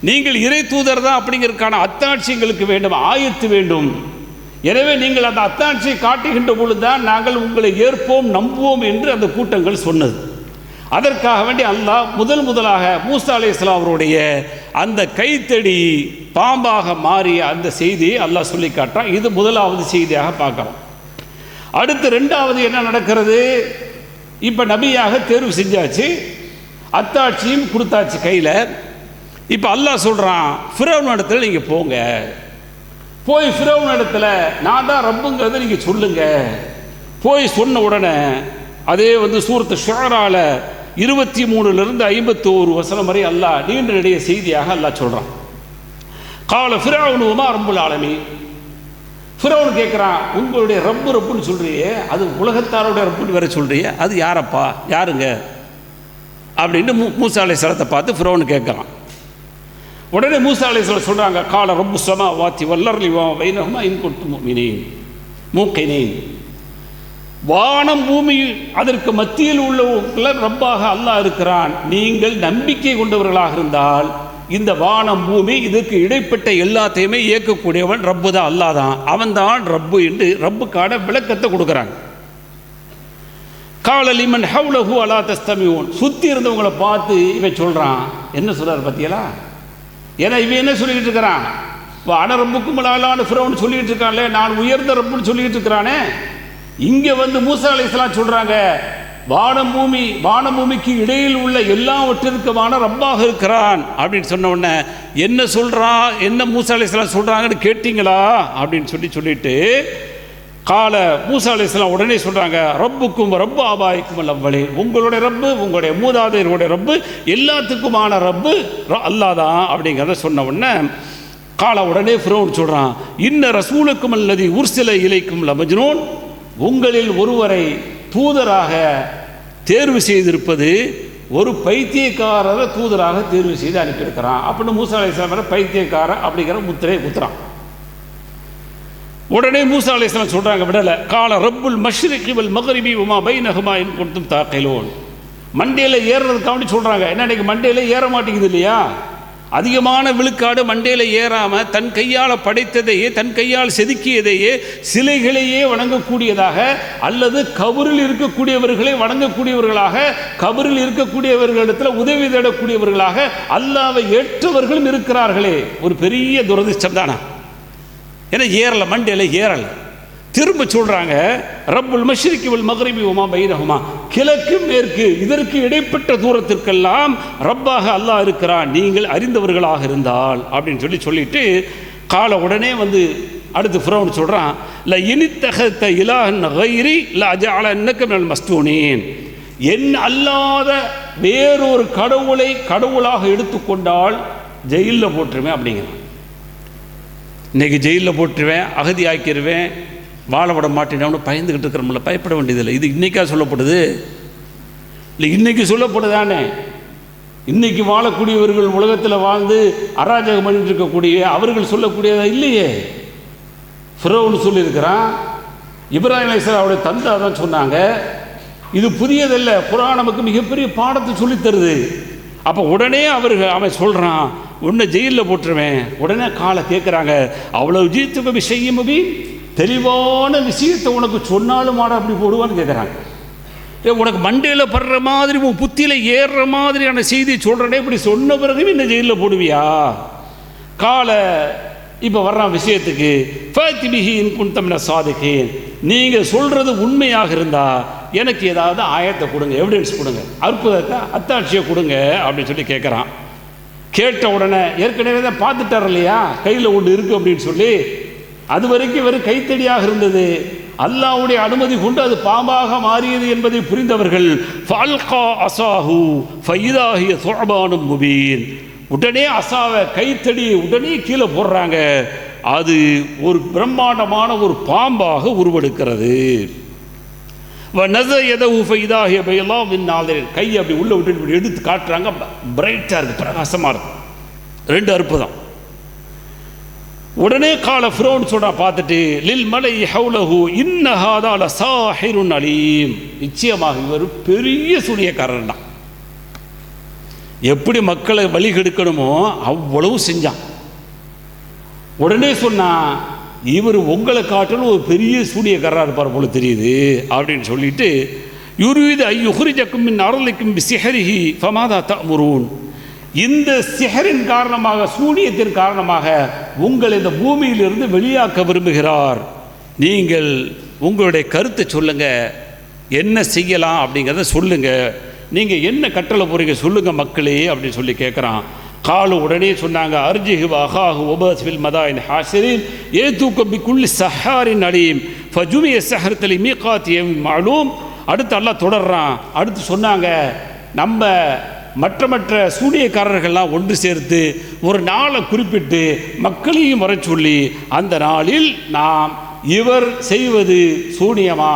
நீங்கள் இறை தூதர் தான் அப்படிங்கிறதுக்கான அத்தாட்சி எங்களுக்கு வேண்டும், ஆயத்து வேண்டும். எனவே நீங்கள் அந்த அத்தாட்சியை காட்டுகின்ற பொழுதுதான் நாங்கள் உங்களை ஏற்போம், நம்புவோம் என்று அந்த கூட்டங்கள் சொன்னது. அதற்காக வேண்டி அல்லாஹ் முதலாக மூசா அலைஹிஸ்ஸலாம் அவருடைய அந்த கைத்தடி பாம்பாக மாறிய அந்த செய்தியை அல்லாஹ் சொல்லி காட்டுறான். இது முதலாவது செய்தியாக பார்க்குறோம். அடுத்து ரெண்டாவது என்ன நடக்கிறது? இப்போ நபியாக தேர்வு செஞ்சாச்சு, அத்தாட்சியும் கொடுத்தாச்சு கையில். இப்போ அல்லாஹ் சொல்கிறான், ஃபிரௌன் இடத்துல நீங்கள் போங்க, போய் ஃபிரௌன் இடத்துல நான் தான் ரப்புங்கிறத நீங்கள் சொல்லுங்க. போய் சொன்ன உடனே அதே சூரத்து ஷுஆரால 23 51 வசனம் வரை அல்லாஹ் நீண்ட நெடிய செய்தியாக அல்லாஹ் சொல்கிறான். கால ஃபிரௌன் வமா ரப்புல் ஆலமீன், ஃபிரௌன் கேட்குறான், உங்களுடைய ரப்புன்னு சொல்றியே, அது உலகத்தாருடைய ரப்புன்னு வேற சொல்றியே, அது யாரப்பா, யாருங்க அப்படின்னு மூசா அலைஹிஸ்ஸலாத்தை பார்த்து ஃபிரௌன் கேட்குறான். உடனே மூசா அலைஹிஸ்ஸலாம் சொல்கிறாங்க, கால ரப்பு ஸமாவாத்தி வல் அர்லி வமா பைனஹுமா இன் குன்தும் முஃமினீன் மூகினீன், வானம் பூமி அதற்கு மத்தியில் உள்ள ரப்பாக அல்லாஹ் இருக்கிறான். நீங்கள் நம்பிக்கை கொண்டவர்களாக இருந்தால் இந்த வானம் பூமி இதுக்கு இடைப்பட்ட எல்லாத்தையுமே இயக்கக்கூடியவன் ரப்பு தான், அல்லாஹ் தான், அவன் தான் ரப்பு என்று ரப்புக்கான விளக்கத்தை கொடுக்குறாங்க. கால லிமன் ஹவ்லஹு அலா தஸ்தமியூன், சுற்றி இருந்தவங்களை பார்த்து இவன் சொல்கிறான், என்ன சொல்கிறார் பத்தியலா? ஏன்னா இவன் என்ன சொல்லிக்கிட்டு இருக்கிறான், அன ரப்புக்கும் அலான்னு ஃபிரௌன் சொல்லிக்கிட்டு இருக்கான்ல, நான் உயர்ந்த ரப்புன்னு சொல்லிக்கிட்டு இருக்கிறானே. இங்கே மூசா அலைஹிஸ்ஸலாம் சொல்கிறாங்க, வானம் பூமிக்கு இடையில் உள்ள எல்லாவற்றிற்குமான ரப்பாக இருக்கிறான் அப்படின்னு சொன்ன உடனே என்ன சொல்கிறான், என்ன மூசா அலைஹிஸ்ஸலாம் சொல்கிறாங்கன்னு கேட்டிங்களா அப்படின்னு சொல்லிட்டு கால மூசா அலைஹிஸ்ஸலாம் உடனே சொல்கிறாங்க, ரப்புக்கும் ரப்பு ஆபாய்க்கும் அல்லவலே, உங்களுடைய ரப்பு, உங்களுடைய மூதாதையருடைய ரப்பு, எல்லாத்துக்குமான ரப்பு அல்லாஹ் தான் அப்படிங்கிறத சொன்ன உடனே கால உடனே ஃபிரௌன் சொல்கிறான், இன்ன ரசூலுக்கும் அல்லதி உர்சில இலைக்கும் லமஜ்னூன், உங்களில் ஒருவரை தூதராக தேர்வு செய்திருப்பது ஒரு பைத்தியக்காரரை தூதராக தேர்வு செய்து அனுப்பியிருக்கிறான் அப்படின்னு மூசா அலைஹிஸ்ஸலாம் பைத்தியக்காரர் அப்படிங்கிற முத்திரை குத்துறான். உடனே மூசா அலைஹிஸ்ஸலாம் சொல்கிறாங்க, விடலை, கால ரப்புல் மஷ்ரிகி வல் மக்ரிபி வமா பைனஹுமா இன் குன்தும் தாகிலூன், மண்டையில் ஏறுறதுக்காண்டி சொல்கிறாங்க. என்ன இன்னைக்கு மண்டையில் ஏற மாட்டேங்குது இல்லையா, அதிகமான விழுக்காடு மண்டையில் ஏறாமல் தன் கையால் படைத்ததையே, தன் கையால் செதுக்கியதையே, சிலைகளையே வணங்கக்கூடியதாக, அல்லது கபரில் இருக்கக்கூடியவர்களை வணங்கக்கூடியவர்களாக, கபரில் இருக்கக்கூடியவர்களிடத்தில் உதவி தேடக்கூடியவர்களாக அல்லாஹ்வை ஏற்றவர்களும் இருக்கிறார்களே, ஒரு பெரிய துரதிர்ஷ்டம் தானா? ஏன்னா ஏறலை, மண்டையில் ஏறலை. திரும்ப சொல்கிறாங்க, ரப்புல் மஷ்ரிகி வல் மக்ரிபி வமா பைனஹுமா, கிழக்கு மேற்கு இதற்கு இடைப்பட்ட தூரத்திற்கெல்லாம் ரப்பாக அல்லாஹ் இருக்கிறான், நீங்கள் அறிந்தவர்களாக இருந்தால் அப்படின்னு சொல்லிட்டு கால உடனே அடுத்து ஃபிரௌன் சொல்கிறான், ல இனித்தகத்த இலாஹன் கைரி ல அஜஅலன்னக மினல் மஸ்தூனீன், என் அல்லாத வேறொரு கடவுளை கடவுளாக எடுத்துக்கொண்டால் ஜெயிலில் போட்டுருவேன் அப்படிங்கிறான். இன்றைக்கி ஜெயிலில் போட்டுருவேன், அகதி ஆக்கிடுவேன், வாழ விட மாட்டேன்னு பயந்துக்கிட்டு இருக்கிறோம்ல, பயப்பட வேண்டியதில்லை. இது இன்றைக்கா சொல்லப்படுது? இல்லை, இன்றைக்கி சொல்லப்படுதானே. இன்றைக்கி வாழக்கூடியவர்கள் உலகத்தில் வாழ்ந்து அராஜகம் பண்ணிட்டு இருக்கக்கூடிய அவர்கள் சொல்லக்கூடியதா இல்லையே. ஃபிரௌன் சொல்லியிருக்கிறான், இப்ராஹிம் அலைஹிஸ்ஸலாம் அவருடைய தந்தை அதான் சொன்னாங்க. இது புதியதல்ல, குர்ஆன் நமக்கு மிகப்பெரிய பாடத்தை சொல்லித்தருது. அப்போ உடனே அவன் சொல்கிறான், உன்னை ஜெயிலில் போட்டுருவேன். உடனே காலை கேட்குறாங்க, அவ்வளோ ஜீத்துக்கு விஷயம் தெளிவான விஷயத்தை உனக்கு சொன்னாலும் மாட அப்படி போடுவான்னு கேட்குறாங்க. உனக்கு மண்டையில் படுற மாதிரி உன் புத்தியில் ஏறுற மாதிரியான செய்தி சொல்கிறனே, இப்படி சொன்ன பிறகு இன்னும் ஜெயிலில் போடுவியா? காலை இப்போ வர்றான் விஷயத்துக்கு, ஃபத்திபிஹி இன் குன்தும் மின ஸாதிகீன், நீங்கள் சொல்கிறது உண்மையாக இருந்தால் எனக்கு ஏதாவது ஆயத்தை கொடுங்க, எவிடன்ஸ் கொடுங்க, அற்புதத்தை அத்தாட்சியை கொடுங்க அப்படின்னு சொல்லி கேட்குறான். கேட்ட உடனே ஏற்கனவே தான் பார்த்துட்டார் இல்லையா, கையில் ஒன்று இருக்குது அப்படின்னு சொல்லி, அது வரைக்கும் வெறும் கைத்தடியாக இருந்தது. அல்லாஹ்வுடைய அனுமதி கொண்டு அது பாம்பாக மாறியது என்பதை புரிந்தவர்கள் ஃபல்கா அஸாஹு ஃபைதா ஹிய ஸுஅபானும் முபீன், உடனே அசாவை கைத்தடியை உடனே கீழே போடுறாங்க. அது ஒரு பிரம்மாண்டமான ஒரு பாம்பாக உருவெடுக்கிறது. கை அப்படி உள்ள விட்டு எடுத்து காட்டுறாங்க, பிரைட்டா இருக்கு, பிரகாசமா இருக்கு. ரெண்டு அற்புதம். உடனே கால ஃபிரௌன் சொல்றா பார்த்துட்டு, லில் மலை ஹவுலஹு இன்ன ஹாதா லசாஹிருன் அலீம், நிச்சயமாக இவர் பெரிய சூனியக்காரர் தான். எப்படி மக்களை வழி கெடுக்கணுமோ அவ்வளவு செஞ்சான். உடனே சொன்னா, இவர் உங்களை காட்டிலும் ஒரு பெரிய சூனியக்காரராக இருப்பார் போல தெரியுது அப்படின்னு சொல்லிட்டு, யுரீது ஐ யுஹ்ரிஜக்கும் மின் அர்லிக்கும் பிசிஹரிஹி ஃபமாதா தஅமுரூன், இந்த சிஹரின் காரணமாக, சூனியத்தின் காரணமாக உங்களை இந்த பூமியிலிருந்து வெளியாக்க விரும்புகிறார். நீங்கள் உங்களுடைய கருத்தை சொல்லுங்க, என்ன செய்யலாம் அப்படிங்கிறத சொல்லுங்க, நீங்க என்ன கட்டளை போறீங்க சொல்லுங்க மக்களே அப்படின்னு சொல்லி கேட்குறான். காலு உடனே சொன்னாங்க, அர்ஜிஹு அஹாஹு வபஸ் ஃபில் மதாயின் ஹாசிரின் ஏதூக பிகுல்லி ஸஹாரின் அலீம் ஃபஜுமிய ஸஹரத்தலி மீகாத் யௌமின் மஅலூம். அடுத்து அல்லாஹ் தொடர்றான். அடுத்து சொன்னாங்க, நம்ம மற்ற சூனியக்காரர்கள்லாம் ஒன்று சேர்த்து ஒரு நாளை குறிப்பிட்டு மக்களையும் வர சொல்லி, அந்த நாளில் நாம் இவர் செய்வது சூனியமா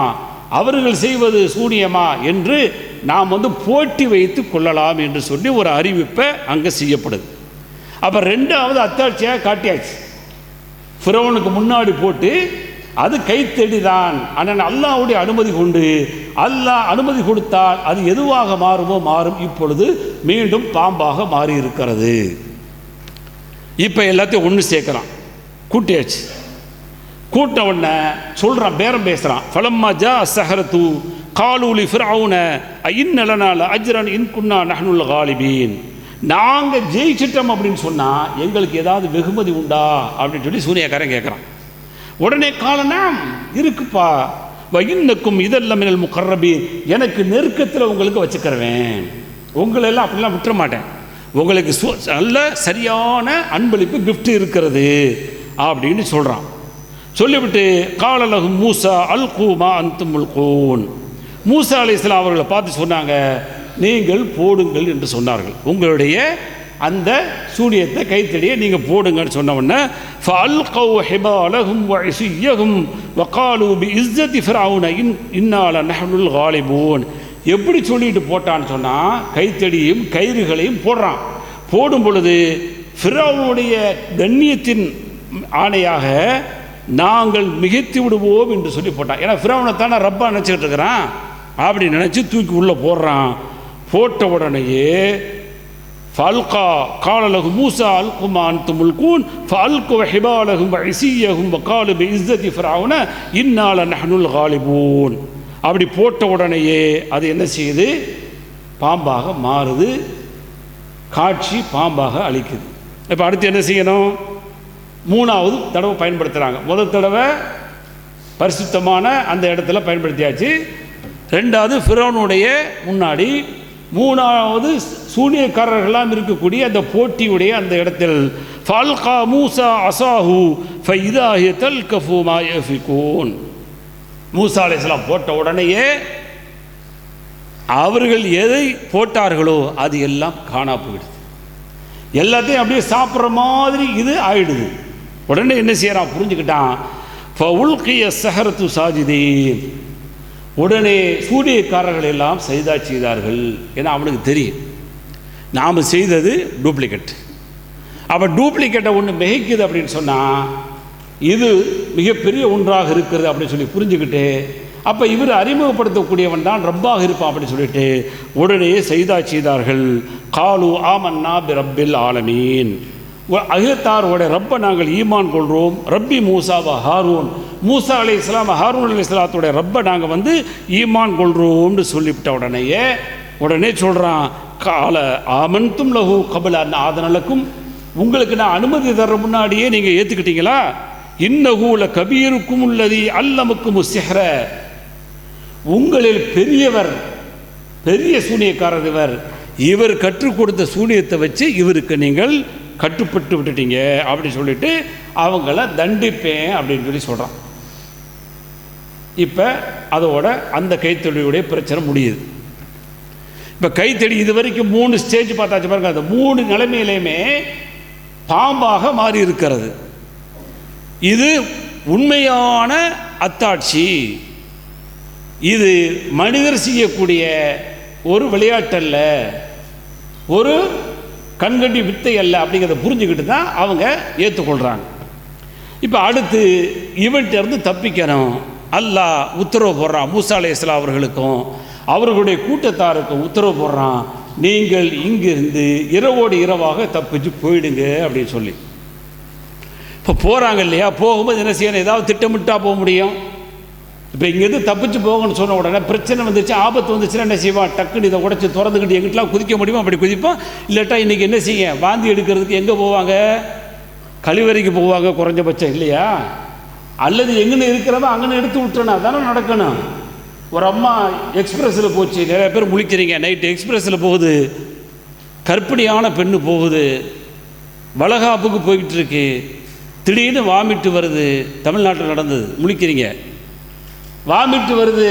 அவர்கள் செய்வது சூனியமா என்று நாம் போட்டி வைத்து கொள்ளலாம் என்று சொல்லி ஒரு அறிவிப்பை அங்கே செய்யப்படுது. அப்போ ரெண்டாவது அத்தாட்சியாக காட்டியாச்சு. ஃபிரௌனுக்கு முன்னாடி போட்டு அது கைத்தடிதான். ஆனால் அல்லாஹ்வுடைய அனுமதி கொண்டு, அல்லாஹ் அனுமதி கொடுத்தால் அது எதுவாக மாறுமோ மாறும். இப்பொழுது மீண்டும் பாம்பாக மாறி இருக்கிறது. இப்போ எல்லாத்தையும் ஒன்று சேர்க்கலாம், கூட்டியாச்சு. கூட்ட உடனே சொல்கிறான், பேரம் பேசுகிறான். ஃபலம்மா ஜா ஸஹரத்து காலூலி ஃபிரௌன ஐன்ன லனா லஅஜ்ரன் இன் குன்னா நஹ்னுல் காலிபீன், நாங்கள் ஜெயிச்சிட்டோம் அப்படின்னு சொன்னால் எங்களுக்கு ஏதாவது வெகுமதி உண்டா அப்படின்னு சொல்லி சூனியக்காரன் கேட்குறான். உடனே காலனாம் இருக்குப்பா, வயின்னக்கும் இதெல்லாம் மினல் முகர்ரபீன், எனக்கு நெருக்கத்தில் உங்களுக்கு வச்சுக்கிறவேன், உங்களெல்லாம் அப்படிலாம் விட்டுற மாட்டேன், உங்களுக்கு நல்ல சரியான அன்பளிப்பு கிஃப்ட் இருக்கிறது அப்படின்னு சொல்கிறான். சொல்லிவிட்டு காலலகு மூசா அல்கூமா அந்தும் முல்கூன், மூசா அலைஹிஸ்ஸலாம் அவர்களை பார்த்து சொன்னாங்க, நீங்கள் போடுங்கள் என்று சொன்னார்கள். உங்களுடைய அந்த சூனியத்தை கைத்தடியை நீங்கள் போடுங்கன்னு சொன்ன உடனே ஃபஅல்கௌ ஹிபாலஹும் வஇஸியஹும் வகாலு பிஇஸ்ஸதி ஃபிரௌன இன்னா லநஹ்னுல் காலிபூன். எப்படி சொல்லிட்டு போட்டான்னு சொன்னால், கைத்தடியும் கயிறுகளையும் போடுறான். போடும் பொழுது ஃபிரௌனுடைய கண்ணியத்தின் ஆணையாக நாங்கள் மிகைத்து விடுவோம் என்று சொல்லி போட்டான். ஏன்னா ஃபிரௌனை தானே ரப்பா நினச்சிக்கிட்டு இருக்கிறான், அப்படி நினச்சி தூக்கி உள்ளே போடுறான். போட்ட உடனேயே ஃபல்கா காலலகு மூசா அல்குமா அன்தும் முல்கூன் ஃபல்கு ஹிபாலஹும் வஇஸியஹும் வகாலு பிஇஸ்ஸதி ஃபிரௌன இன்னா லநஹ்னுல் காலிபூன். அப்படி போட்ட உடனேயே அது என்ன செய்யுது, பாம்பாக மாறுது. காட்சி பாம்பாக அழிக்குது. இப்போ அடுத்து என்ன செய்யணும், மூணாவது தடவை பயன்படுத்துகிறாங்க. முதல் தடவை பரிசுத்தமான அந்த இடத்துல பயன்படுத்தியாச்சு, ரெண்டாவது ஃபிரௌனுடைய முன்னாடி, மூணாவது சூனியக்காரர்களெல்லாம் இருக்கக்கூடிய அந்த போட்டியுடைய அந்த இடத்தில் ஃபல்கா மூசா அஸாஹு ஃபைதா ஹிய தல்கஃபு மா யஃபிகூன். மூசா அலைஹிஸ்ஸலாம் போட்ட உடனேயே அவர்கள் எதை போட்டார்களோ அது எல்லாம் காணா போயிடுது. எல்லாத்தையும் அப்படியே சாப்பிட்ற மாதிரி இது ஆயிடுது. உடனே என்ன செய்யறான், புரிஞ்சுக்கிட்டான். ஃபஉல்கிய ஸஹரத்து சாஜிதீன், உடனே சூனியக்காரர்கள் எல்லாம் சஜதா செய்தார்கள். ஏன்னா அவனுக்கு தெரியும் நாம் செய்தது டூப்ளிகேட். அப்போ டூப்ளிகேட்டை ஒன்று மிகைக்குது அப்படின்னு சொன்னால் இது மிகப்பெரிய ஒன்றாக இருக்கிறது அப்படின்னு சொல்லி புரிஞ்சுக்கிட்டு, அப்போ இவர் அறிமுகப்படுத்தக்கூடியவன் தான் ரப்பாக இருப்பான் அப்படின்னு சொல்லிட்டு உடனே சஜதா செய்தார்கள். காலு ஆமன்னா பி ரப்பில் ஆலமீன், அகிலத்தாரோட ரப்பை நாங்கள் ஈமான் கொள்கிறோம். ரப்பி மூசா வ ஹாரூன், மூசா அலைஹிஸ்ஸலாம் ஹாரூன் அலைஹிஸ்ஸலாத்தோட ரப்பை நாங்கள் ஈமான் கொள்கிறோம்னு சொல்லிவிட்ட உடனே சொல்கிறான், கால ஆமன்தும் லஹு கபல அன் ஆதனலக்கும், உங்களுக்கு நான் அனுமதி தர்ற முன்னாடியே நீங்கள் ஏற்றுக்கிட்டீங்களா? இன்னஹு லகபீருக்கும் அல்லதி அல்லமக்கும் சிஹ்ர, உங்களில் பெரியவர், பெரிய சூனியக்காரர் இவர் கற்றுக் கொடுத்த சூனியத்தை வச்சு இவருக்கு நீங்கள் கட்டுப்பட்டு விட்டுட்டீங்க அப்படின்னு சொல்லிட்டு அவங்கள தண்டிப்பேன் அப்படின்னு சொல்லி சொல்கிறான். இப்போ அதோட அந்த கைத்தடியுடைய பிரச்சனை முடியுது. இப்போ கைத்தடி இது வரைக்கும் 3 ஸ்டேஜ் பார்த்தாச்சு பாருங்க. அந்த 3 நிலைமையிலையுமே பாம்பாக மாறி இருக்கிறது. இது உண்மையான அத்தாட்சி. இது மனிதர் செய்யக்கூடிய ஒரு விளையாட்டல்ல, ஒரு கண்கண்டி வித்தை அல்ல அப்படிங்கிறத புரிஞ்சுக்கிட்டு தான் அவங்க ஏற்றுக்கொள்கிறாங்க. இப்போ அடுத்து இவன்கிட்ட தப்பிக்கணும் அல்லாஹ் உத்தரவு போடுறான். மூசா அலைஹிஸ்ஸலாம் அவர்களுக்கும் அவர்களுடைய கூட்டத்தாருக்கும் உத்தரவு போடுறான், நீங்கள் இங்கிருந்து இரவோடு இரவாக தப்பிச்சு போயிடுங்க அப்படின்னு சொல்லி. இப்போ போகிறாங்க இல்லையா, போகும்போது என்ன செய்யணும், ஏதாவது திட்டமிட்டா போக முடியும். இப்போ இங்கேருந்து தப்பிச்சு போகணும்னு சொன்ன உடனே பிரச்சனை வந்துச்சு, ஆபத்து வந்துச்சுன்னா என்ன செய்வான், டக்குன்னு இதை உடச்சி திறந்துக்கிட்டு எங்கிட்டலாம் குதிக்க முடியுமோ அப்படி குதிப்பான். இல்லாட்டா இன்றைக்கி என்ன செய்ய, வாந்தி எடுக்கிறதுக்கு எங்கே போவாங்க, கழிவறைக்கு போவாங்க குறைஞ்சபட்சம் இல்லையா, அல்லது எங்கன்னு இருக்கிறதோ அங்கன்னு எடுத்து விட்டுறணும். அதானே நடக்கணும். ஒரு அம்மா எக்ஸ்பிரஸில் போச்சு, நிறைய பேர் முழிக்கிறீங்க, நைட்டு எக்ஸ்பிரஸில் போகுது, கர்ப்பிணியான பெண்ணு போகுது, வளகாப்புக்கு போய்கிட்டு இருக்கு, திடீர்னு வாமிட்டு வருது. தமிழ்நாட்டில் நடந்தது, முழிக்கிறீங்க, வாமிட்டு வருது.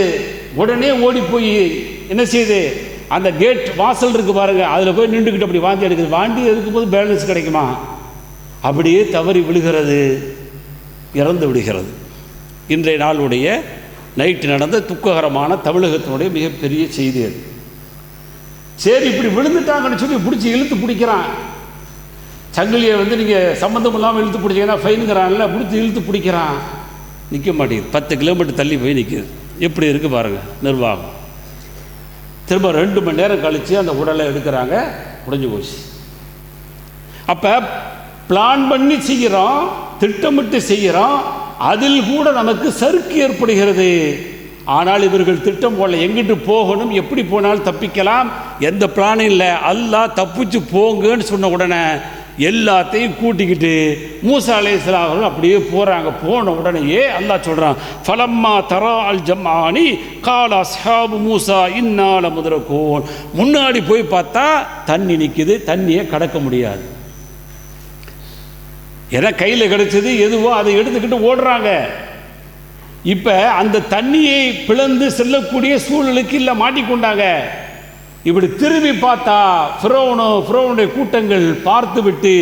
உடனே ஓடி போய் என்ன செய்யுது, அந்த கேட் வாசல் இருக்குது பாருங்கள், அதில் போய் நின்றுக்கிட்டு அப்படி வாந்தி எடுக்குது. வாந்தி எடுக்கும்போது பேலன்ஸ் கிடைக்குமா, அப்படியே தவறி விழுகிறது, இறந்து விடுகிறது. இன்றைய நாளுடைய நைட்டு நடந்த துக்ககரமான தமிழகத்தினுடைய மிகப்பெரிய செய்தி அது. சரி, இப்படி விழுந்துட்டாங்கன்னு சொல்லி பிடிச்சி இழுத்து பிடிக்கிறான். சங்கிலியை நீங்கள் சம்மந்தம் இல்லாமல் இழுத்து பிடிச்சிங்கன்னா ஃபைனுங்கிறான்ல, பிடிச்சி இழுத்து பிடிக்கிறான், நிற்க மாட்டேங்குது. 10 கிலோமீட்டர் தள்ளி போய் நிற்கிது. எப்படி இருக்குது பாருங்கள் நிர்வாகம். திரும்ப 2 மணி நேரம் கழித்து அந்த உடலை எடுக்கிறாங்க, உடைஞ்சு போச்சு. அப்போ பிளான் பண்ணி செய்கிறோம், திட்டமிட்டு செய்கிறோம், அதில் கூட நமக்கு சறுக்கு ஏற்படுகிறது. ஆனால் இவர்கள் திட்டம் போல எங்கிட்டு போகணும், எப்படி போனாலும் தப்பிக்கலாம், எந்த பிளானும் இல்லை. அல்லாஹ் தப்பிச்சு போங்கன்னு சொன்ன உடனே எல்லாத்தையும் கூட்டிக்கிட்டு மூசா அலைஹிஸ்ஸலாம் அவர்கள் அப்படியே போகிறாங்க. போன உடனேயே அல்லாஹ் சொல்கிறான், ஃபலம்மா தரா அல் ஜம்ஆனி கால அஸ்ஹாபு மூசா இன்னா லமுத்ரகூன். முன்னாடி போய் பார்த்தா தண்ணி நிற்குது, தண்ணியை கடக்க முடியாது. ஏன்னா கையில் கிடைச்சது எதுவோ அதை எடுத்துக்கிட்டு ஓடுறாங்க. இப்போ அந்த தண்ணியை பிளந்து செல்லக்கூடிய சூழலுக்கு இல்லை, மாட்டிக்கொண்டாங்க. இப்படி திரும்பி பார்த்தா ஃபிரௌனுடைய கூட்டங்கள் பார்த்து விட்டு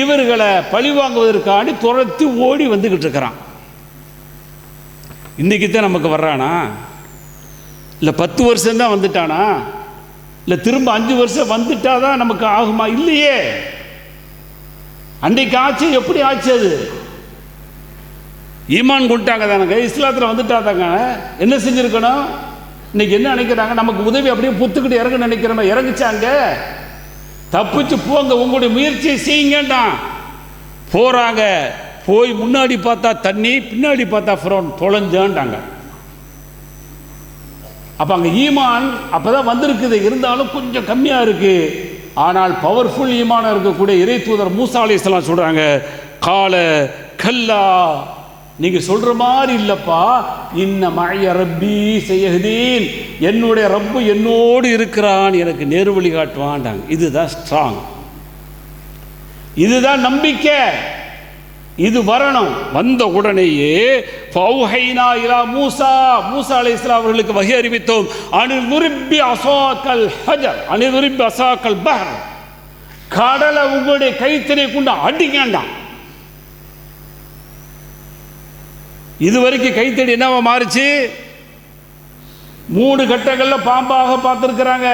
இவர்களை பழிவாங்குவதற்காண்டி துரத்தி ஓடி வந்துக்கிட்டு இருக்கிறான். இன்றைக்கி தான் நமக்கு வர்றானா, இல்லை 10 வருஷம்தான் வந்துட்டானா, இல்லை திரும்ப 5 வருஷம் வந்துட்டா தான் நமக்கு ஆகுமா? இல்லையே. அன்றைக்கு ஆச்சு, எப்படி ஆச்சு? அது ஈமான் கொண்டாங்க தானங்க, இஸ்லாத்தில் வந்துட்டா தாங்க. என்ன செஞ்சுருக்கணும், இன்னைக்கு என்ன நினைக்கிறாங்க, நமக்கு உதவி அப்படியே புத்துக்கிட்டு இறங்க நினைக்கிறோம். இறங்குச்சாங்க, தப்பிச்சு போங்க, உங்களுடைய முயற்சியை செய்யுங்கண்டான். போகிறாங்க, போய் முன்னாடி பார்த்தா தண்ணி, பின்னாடி பார்த்தா ஃபிரௌன் தொலைஞ்சான்டாங்க. அப்போ அங்கே ஈமான் அப்போ தான் வந்திருக்குது, இருந்தாலும் கொஞ்சம் கம்மியாக இருக்குது. ஆனால் பவர்ஃபுல் ஈமான் இருக்கக்கூடிய இறை தூதர் மூசா அலைஹிஸ்ஸலாம் சொல்கிறாங்க, கால கல்லா, நீங்கள் சொல்கிற மாதிரி இல்லைப்பா, இன்ன மஅய ரப்பி சயஹ்தீன், என்னுடைய ரப்பு என்னோடு இருக்கிறான், எனக்கு நேரு வழி காட்டுவான்டாங்க. இதுதான் ஸ்ட்ராங், இதுதான் நம்பிக்கை. இது வரணும். வந்த உடனேயே ஃபௌஹைனா இலா மூசா, மூசா அலைஹிஸ்ஸலாம் அவர்களுக்கு வஹி அறிவித்தோம், அனிதுரிப்பி அசாக்கல் ஹஜர் அனிதுரிப்பி அசாக்கல் பஹர், கடலை உங்களுடைய கைத்தினை கொண்டு அடிக்கண்டாம். இதுவரைக்கும் கைத்தடி என்னவா மாறிச்சு, 3 கட்டங்கள்ல பாம்பாக பார்த்துருக்கிறாங்க.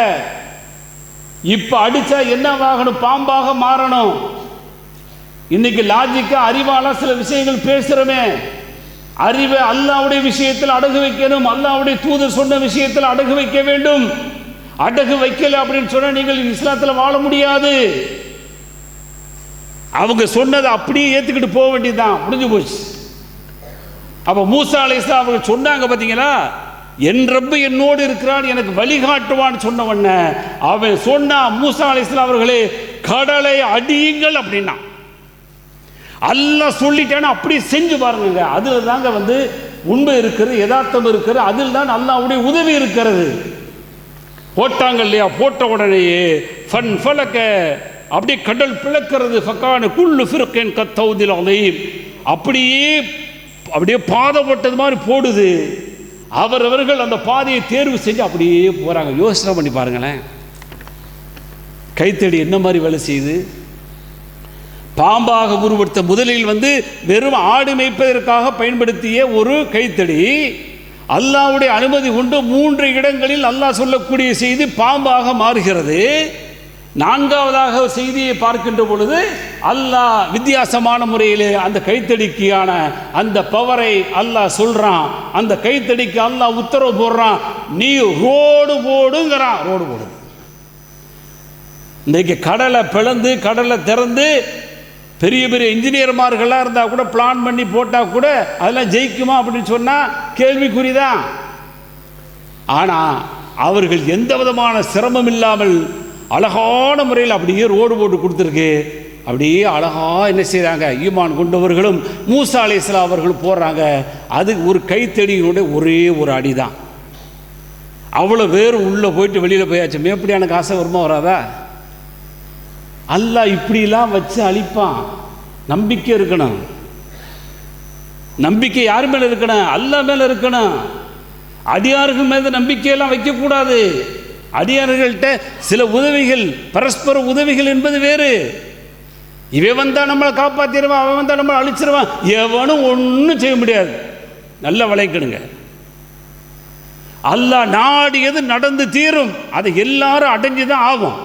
இப்ப அடிச்சா என்னவாகணும், பாம்பாக மாறணும். இன்னைக்கு லாஜிக்கா அறிவால சில விஷயங்கள் பேசுறோமே, அறிவை அல்லாஹ்வுடைய விஷயத்தில் அடகு வைக்கணும், அல்லாஹ்வுடைய தூதர் சொன்ன விஷயத்தில் அடகு வைக்க வேண்டும். அடகு வைக்கல அப்படின்னு சொன்னா நீங்கள் இஸ்லாத்தில் வாழ முடியாது. அவங்க சொன்னதை அப்படியே ஏத்துக்கிட்டு போக வேண்டியதுதான், முடிஞ்சு போச்சு. அப்ப மூசா அலைஹிஸ்ஸலாம் அவங்க சொன்னாங்க பார்த்தீங்களா, என் ரப்பு என்னோடு இருக்கிறான், எனக்கு வழிகாட்டுவான்னு சொன்னவண்ண அவன் சொன்னா, மூசா அலைஹிஸ்ஸலாம் அவர்களே கடலை அடியுங்கள் அப்படின்னா. அல்லாஹ் சொல்லிட்டேன்னா அப்படியே செஞ்சு பாருங்க. அதில் தாங்க உண்மை இருக்கிறது, யதார்த்தம் இருக்கிறது, அதில் தான் அல்லாஹ்வுடைய உதவி இருக்கிறது. போட்டாங்க இல்லையா, போட்ட உடனேயே ஃபன் ஃபலக, அப்படியே கடல் பிளக்கிறது. ஃபகான குல்லு ஃபிர்கின் கத்தௌதில் அலீம், அப்படியே பாதப்பட்டது மாதிரி போடுது. அவரவர்கள் அந்த பாதையை தேர்வு செஞ்சு அப்படியே போகிறாங்க. யோசனை பண்ணி பாருங்களேன், கைத்தடி என்ன மாதிரி வேலை செய்யுது? பாம்பாக உருவெடுத்த முதலில் வெறும் ஆடு மேய்ப்பதற்காக பயன்படுத்திய ஒரு கைத்தடி அல்லாஹ்வுடைய அனுமதி கொண்டு 3 இடங்களில் அல்லாஹ் சொல்லக்கூடிய செய்தி பாம்பாக மாறுகிறது. 4வதாக செய்தியை பார்க்கின்ற பொழுது அல்லாஹ் வித்தியாசமான முறையிலே அந்த கைத்தடிக்கான அந்த பவரை அல்லாஹ் சொல்றான். அந்த கைத்தடிக்கு அல்லாஹ் உத்தரவு போடுறான், நீ ரோடு போடுங்கிறான். ரோடு போடுது. இன்றைக்கு கடலை பிளந்து கடலை திறந்து பெரிய பெரிய இன்ஜினியர்மார்களாக இருந்தால் கூட பிளான் பண்ணி போட்டால் கூட அதெல்லாம் ஜெயிக்குமா அப்படின்னு சொன்னால் கேள்விக்குறிதான். ஆனால் அவர்கள் எந்த விதமான சிரமம் இல்லாமல் அழகான முறையில் அப்படியே ரோடு போட்டு கொடுத்துருக்கு. அப்படியே அழகாக என்ன செய்கிறாங்க, ஈமான் கொண்டவர்களும் மூசா அலைஹிஸ்ஸலாம் அவர்கள் போடுறாங்க. அது ஒரு கைத்தடியினுடைய ஒரே ஒரு அடி தான். அவ்வளோ பேர் உள்ளே போயிட்டு வெளியில் போயாச்சு. மேப்படியான காசை வருமா வராதா? அல்லாஹ் இப்படிலாம் வச்சு அழிப்பான். நம்பிக்கை இருக்கணும். நம்பிக்கை யார் மேலே இருக்கணும்? அல்லாஹ் மேலே இருக்கணும். அடியார்கள் மேலே நம்பிக்கையெல்லாம் வைக்கக்கூடாது. அடியார்கள்ட்ட சில உதவிகள், பரஸ்பர உதவிகள் என்பது வேறு. இவன் வந்தால் நம்மளை காப்பாற்றிடுவான், அவன் வந்தால் நம்மளை அழிச்சிருவான். எவனும் ஒன்றும் செய்ய முடியாது. நல்ல விளைக்கணுங்க. அல்லாஹ் நாடியது நடந்து தீரும். அதை எல்லாரும் அடைஞ்சு தான் ஆகும்.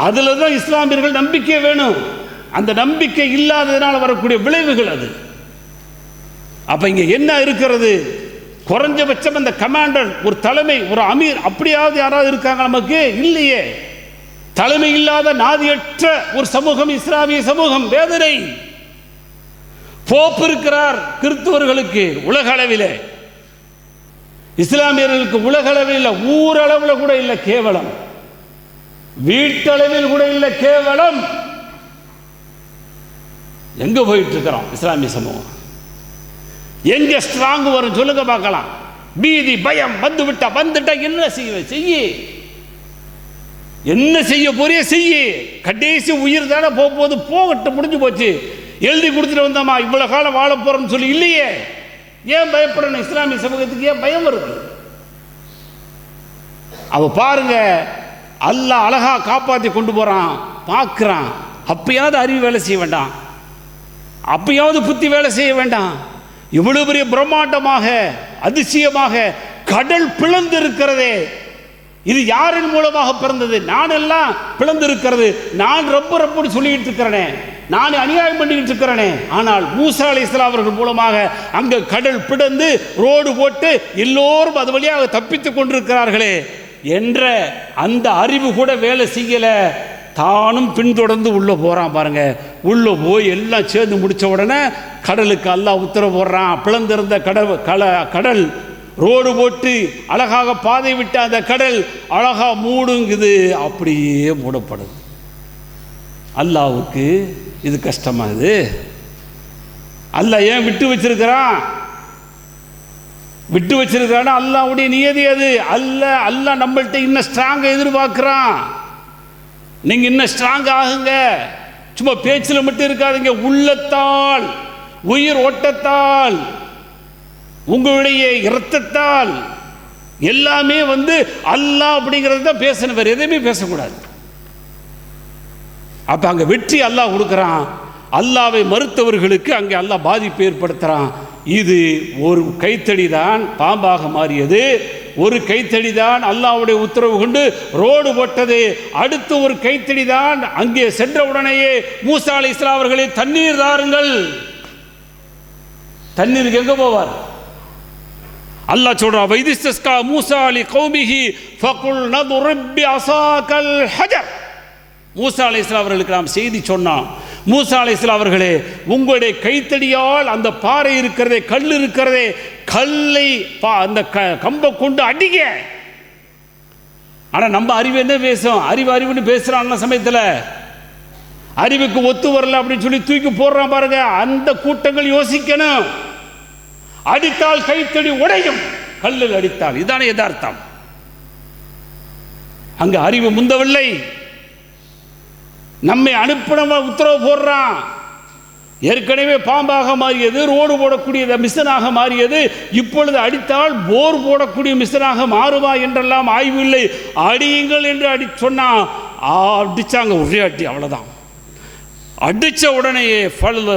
அதில் தான் இஸ்லாமியர்கள் நம்பிக்கை வேணும். அந்த நம்பிக்கை இல்லாததுனால வரக்கூடிய விளைவுகள் அது. அப்போ இங்கே என்ன இருக்கிறது? குறைஞ்சபட்சம் அந்த கமாண்டர், ஒரு தலைமை, ஒரு அமீர், அப்படியாவது யாராவது இருக்காங்க? நமக்கு இல்லையே. தலைமை இல்லாத நாதியற்ற ஒரு சமூகம் இஸ்லாமிய சமூகம். வேதனை. போப் இருக்கிறார் கிறிஸ்தவர்களுக்கு உலக அளவில், இஸ்லாமியர்களுக்கு உலக அளவில், ஊரளவில் கூட இல்லை, கேவலம் வீட்டளவில் கூட இல்லை, கேவலம். எங்க போயிட்டு இருக்கிறோம் இஸ்லாமிய சமூகம்? எங்க ஸ்ட்ராங் வரும் சொல்லுங்க பார்க்கலாம். பீதி பயம் வந்துட்டா என்ன செய்ய என்ன செய்ய போறிய செய்ய. கடைசி உயிர் தானே போகும்போது, போகட்டும், முடிஞ்சு போச்சு. எழுதி கொடுத்துட்டு வந்தோமா இவ்வளவு காலம் வாழ போறோம்னு சொல்லி இல்லையே. ஏன் பயப்படணும்? இஸ்லாமிய சமூகத்துக்கு ஏன் பயம் வருது? அவ பாருங்க, அல்லாஹ் அழகா காப்பாற்றி கொண்டு போறான், பார்க்கிறான். அப்பயாவது அறிவு வேலை செய்ய வேண்டாம்? அப்பயாவது புத்தி வேலை செய்ய வேண்டாம்? இவ்வளவு பெரிய பிரம்மாண்டமாக அதிசயமாக கடல் பிளந்து இருக்கிறதே, இது யாரின் மூலமாக பிறந்தது? நான் எல்லாம் பிளந்து இருக்கிறது. நான் ரப்புன்னு சொல்லிட்டு இருக்கிறேனே, நான் அநியாயம் பண்ணிக்கிட்டு இருக்கிறேனே. ஆனால் மூசா அலைஹிஸ்ஸலாம் அவர்கள் மூலமாக அங்க கடல் பிளந்து ரோடு போட்டு எல்லோரும் அது வழியாக தப்பித்துக் கொண்டிருக்கிறார்களே என்ற அந்த அறிவு கூட வேலை செய்யல. தானும் பின்தொடர்ந்து உள்ள போறான் பாருங்க. உள்ள போய் எல்லாம் சேர்ந்து முடிச்ச உடனே கடலுக்கு அல்லாஹ் உத்தரவு போடுறான். பிளந்திருந்த கடல் ரோடு போட்டு அழகாக பாதை விட்ட அந்த கடல் அழகா மூடுங்குது. அப்படியே மூடப்படுது. அல்லாஹ்வுக்கு இது கஷ்டமா? இது அல்லாஹ் ஏன் விட்டு வச்சிருக்கிறான்? விட்டு வச்சிருக்கிறான்னா அல்லாஹ்வுடைய நியதி அது. அல்லாஹ் நம்மள்ட்ட இன்னும் ஸ்ட்ராங்காக எதிர்பார்க்கிறான். நீங்க இன்னும் ஸ்ட்ராங் ஆகுங்க. சும்மா பேச்சில் மட்டும் இருக்காதுங்க. உள்ளத்தால், உயிர் ஓட்டத்தால், உங்களுடைய இரத்தத்தால் எல்லாமே அல்லாஹ் அப்படிங்கிறது தான் பேசணும். வேறு எதையுமே பேசக்கூடாது. அப்ப அங்க வெற்றி அல்லாஹ் கொடுக்கிறான். அல்லாஹ்வை மறுத்தவர்களுக்கு அங்கே அல்லாஹ் பாதிப்பு ஏற்படுத்துறான். இது ஒரு கைத்தடி தான் பாம்பாக மாறியது. ஒரு கைத்தடி தான் அல்லாஹ்வுடைய உத்தரவு கொண்டு ரோடு போட்டது. அடுத்து ஒரு கைத்தடி தான் அங்கே சென்ற உடனேயே மூசா அலைஹிஸ்ஸலாம் அவர்களே தண்ணீர் தாருங்கள். தண்ணீருக்கு எங்க போவார்? அல்லாஹ் சொல்றான், வைதிஸ்தஸ்கா மூசா லி கௌமிஹி ஃபகுல் நதுரிப் பிஅஸாகல் ஹஜர். மூசா அலைஹிஸ்ஸலாம் அவர்களுக்கு நாம் செய்தி சொன்னான். மூசா அலைஹிஸ்ஸலாம் அவர்களே, உங்களுடைய கைத்தடியால் அந்த பாறை இருக்கிறதே, கல் இருக்கிறதே, கல்லை அந்த கம்பை கொண்டு அடிங்க. ஆனால் நம்ம அறிவு என்ன பேசும்? அறிவுன்னு பேசுகிறான். சமயத்தில் அறிவுக்கு ஒத்து வரல அப்படின்னு சொல்லி தூக்கி போடுறான் பாருங்க. அந்த கூட்டங்கள் யோசிக்கணும். அடித்தால் கைத்தடி உடையும், கல்லில் அடித்தால். இதான யதார்த்தம். அங்க அறிவு முந்தவில்லை. நம்மை அனுப்பின உத்தரவு போடுறான். ஏற்கனவே பாம்பாக மாறியது, ரோடு போடக்கூடிய மிஷனாக மாறியது, இப்பொழுது அடித்தால் போர் போடக்கூடிய மிஷனாக மாறுவா என்றெல்லாம் ஆய்வு இல்லை. அடியுங்கள் என்று சொன்னா அடிச்சாங்க, ஒரே அடி, அவ்வளோதான். அடித்த உடனேயே 12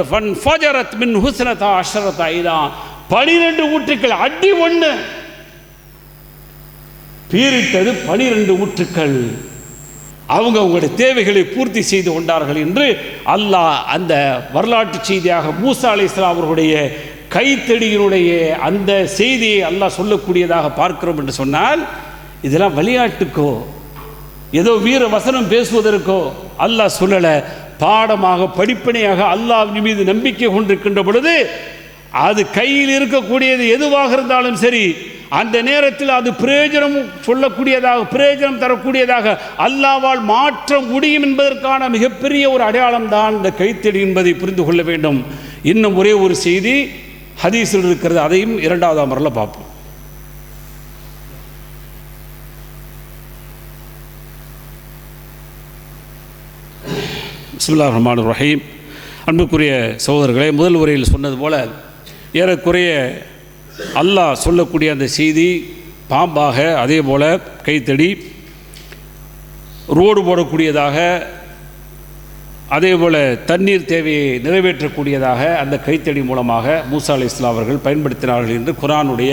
ஊற்றுக்கள், அடி ஒன்று பீரிட்டது 12 ஊற்றுக்கள். அவங்க அவங்களுடைய தேவைகளை பூர்த்தி செய்து கொண்டார்கள் என்று அல்லாஹ் அந்த வரலாற்று செய்தியாக மூசா அலைஹிஸ்ஸலாம் அவர்களுடைய கைத்தடியினுடைய அந்த செய்தியை அல்லாஹ் சொல்லக்கூடியதாக பார்க்கிறோம் என்று சொன்னால், இதெல்லாம் விளையாட்டுக்கோ ஏதோ வீர வசனம் பேசுவதற்கோ அல்லாஹ் சொல்லலை. பாடமாக படிப்பினையாக அல்லாஹ்வின் மீது நம்பிக்கை கொண்டிருக்கின்ற பொழுது அது கையில் இருக்கக்கூடியது எதுவாக இருந்தாலும் சரி, அந்த நேரத்தில் அது பிரயோஜனம் சொல்லக்கூடியதாக, பிரயோஜனம் தரக்கூடியதாக அல்லாஹ்வால் மாற்ற முடியும் என்பதற்கான மிகப்பெரிய ஒரு அடையாளம் தான் இந்த கைத்தடி என்பதை புரிந்து கொள்ள வேண்டும். இன்னும் ஒரே ஒரு செய்தி ஹதீஸில் இருக்கிறது, அதையும் 2வது அமர்வில் பார்ப்போம். பிஸ்மில்லாஹிர் ரஹ்மானிர் ரஹீம். அன்புக்குரிய சகோதரர்களே, முதல் உரையில் சொன்னது போல ஏறக்குறைய அல்லாஹ் சொல்லக்கூடிய அந்த செய்தி பாம்பாக, அதே போல் கைத்தடி ரோடு போடக்கூடியதாக, அதே போல் தண்ணீர் தேவையை நிறைவேற்றக்கூடியதாக அந்த கைத்தடி மூலமாக மூசா அலைஹிஸ்ஸலாம் அவர்கள் பயன்படுத்தினார்கள் என்று குர்ஆனுடைய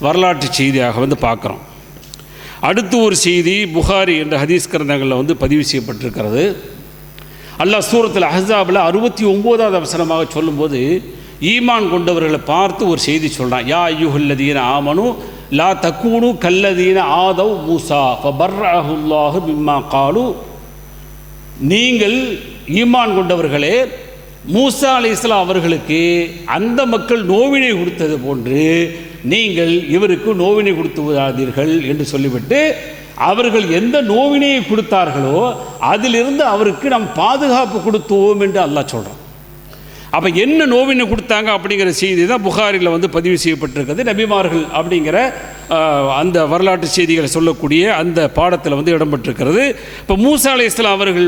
வரலாற்று செய்தியாக பார்க்குறோம். அடுத்து ஒரு செய்தி புகாரி என்ற ஹதீஸ் கிரந்தங்களில் பதிவு செய்யப்பட்டிருக்கிறது. அல்லாஹ் சூரத்துல் அஹ்ஸாபில் 69வது வசனமாக சொல்லும்போது ஈமான் கொண்டவர்களை பார்த்து ஒரு செய்தி சொல்கிறான். யா அய்யுஹல்லதீன ஆமனு லா தக்கூனு கல்லதீன ஆதவ் மூசா ஃபபர்ரஹுல்லாஹு மிம்மா காலு. நீங்கள் ஈமான் கொண்டவர்களே, மூசா அலைஹிஸ்ஸலாம் அவர்களுக்கு அந்த மக்கள் நோவினை கொடுத்தது போன்று நீங்கள் இவருக்கு நோவினை கொடுத்து விடாதீர்கள் என்று சொல்லிவிட்டு, அவர்கள் எந்த நோவினையை கொடுத்தார்களோ அதிலிருந்து அவருக்கு நாம் பாதுகாப்பு கொடுத்தோம் என்று அல்லாஹ் சொல்கிறான். அப்போ என்ன நோவினை கொடுத்தாங்க அப்படிங்கிற செய்தி தான் புகாரில் பதிவு செய்யப்பட்டிருக்கிறது. நபிமார்கள் அப்படிங்கிற அந்த வரலாற்று செய்திகளை சொல்லக்கூடிய அந்த பாடத்தில் இடம்பெற்றிருக்கிறது. இப்போ மூசா அலைஹிஸ்ஸலாம் அவர்கள்